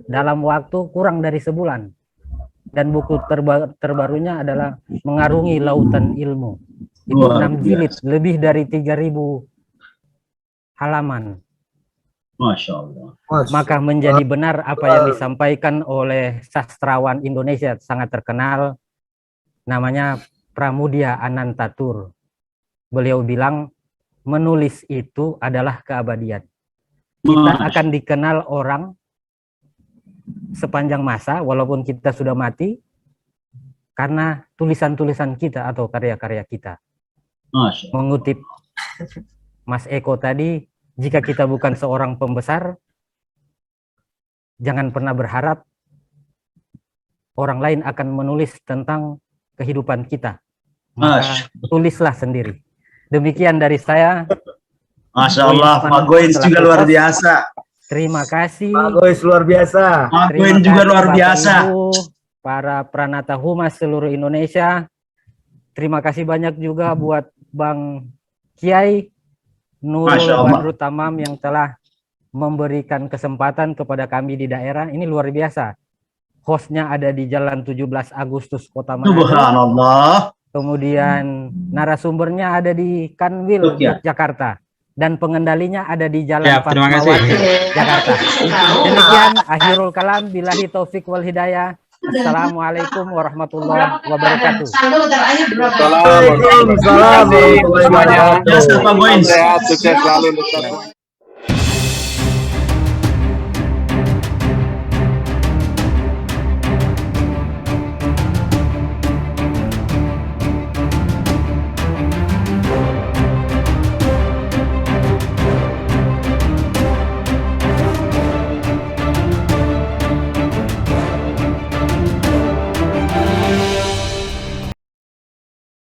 dalam waktu kurang dari sebulan. Dan buku terbarunya adalah Mengarungi Lautan Ilmu. Itu 6 jilid, lebih dari 3.000 halaman. Masya Allah. Maka menjadi benar apa yang disampaikan oleh sastrawan Indonesia sangat terkenal, namanya Pramudia Anantatur. Beliau bilang, menulis itu adalah keabadian. Kita akan dikenal orang sepanjang masa, walaupun kita sudah mati, karena tulisan-tulisan kita atau karya-karya kita. Mengutip Mas Eko tadi, jika kita bukan seorang pembesar, jangan pernah berharap orang lain akan menulis tentang kehidupan kita. Maka tulislah sendiri. Demikian dari saya. Masya Allah, Pak Goins juga luar biasa. Terima kasih. Pak Goins luar biasa. Pak Goins juga luar biasa. Ibu, para Pranata Humas seluruh Indonesia. Terima kasih banyak juga buat Bang Kiai Nurul Badrut Tamam yang telah memberikan kesempatan kepada kami di daerah. Ini luar biasa. Hostnya ada di Jalan 17 Agustus Kota Manado. Subhanallah. Kemudian narasumbernya ada di Kanwil, Jakarta. Dan pengendalinya ada di Jalan Fatmawati, Jakarta. Demikian akhirul kalam, billahi taufik wal hidayah. Assalamualaikum warahmatullahi wabarakatuh. Waalaikumsalam warahmatullahi wabarakatuh. Sehat, sukses selalu untuk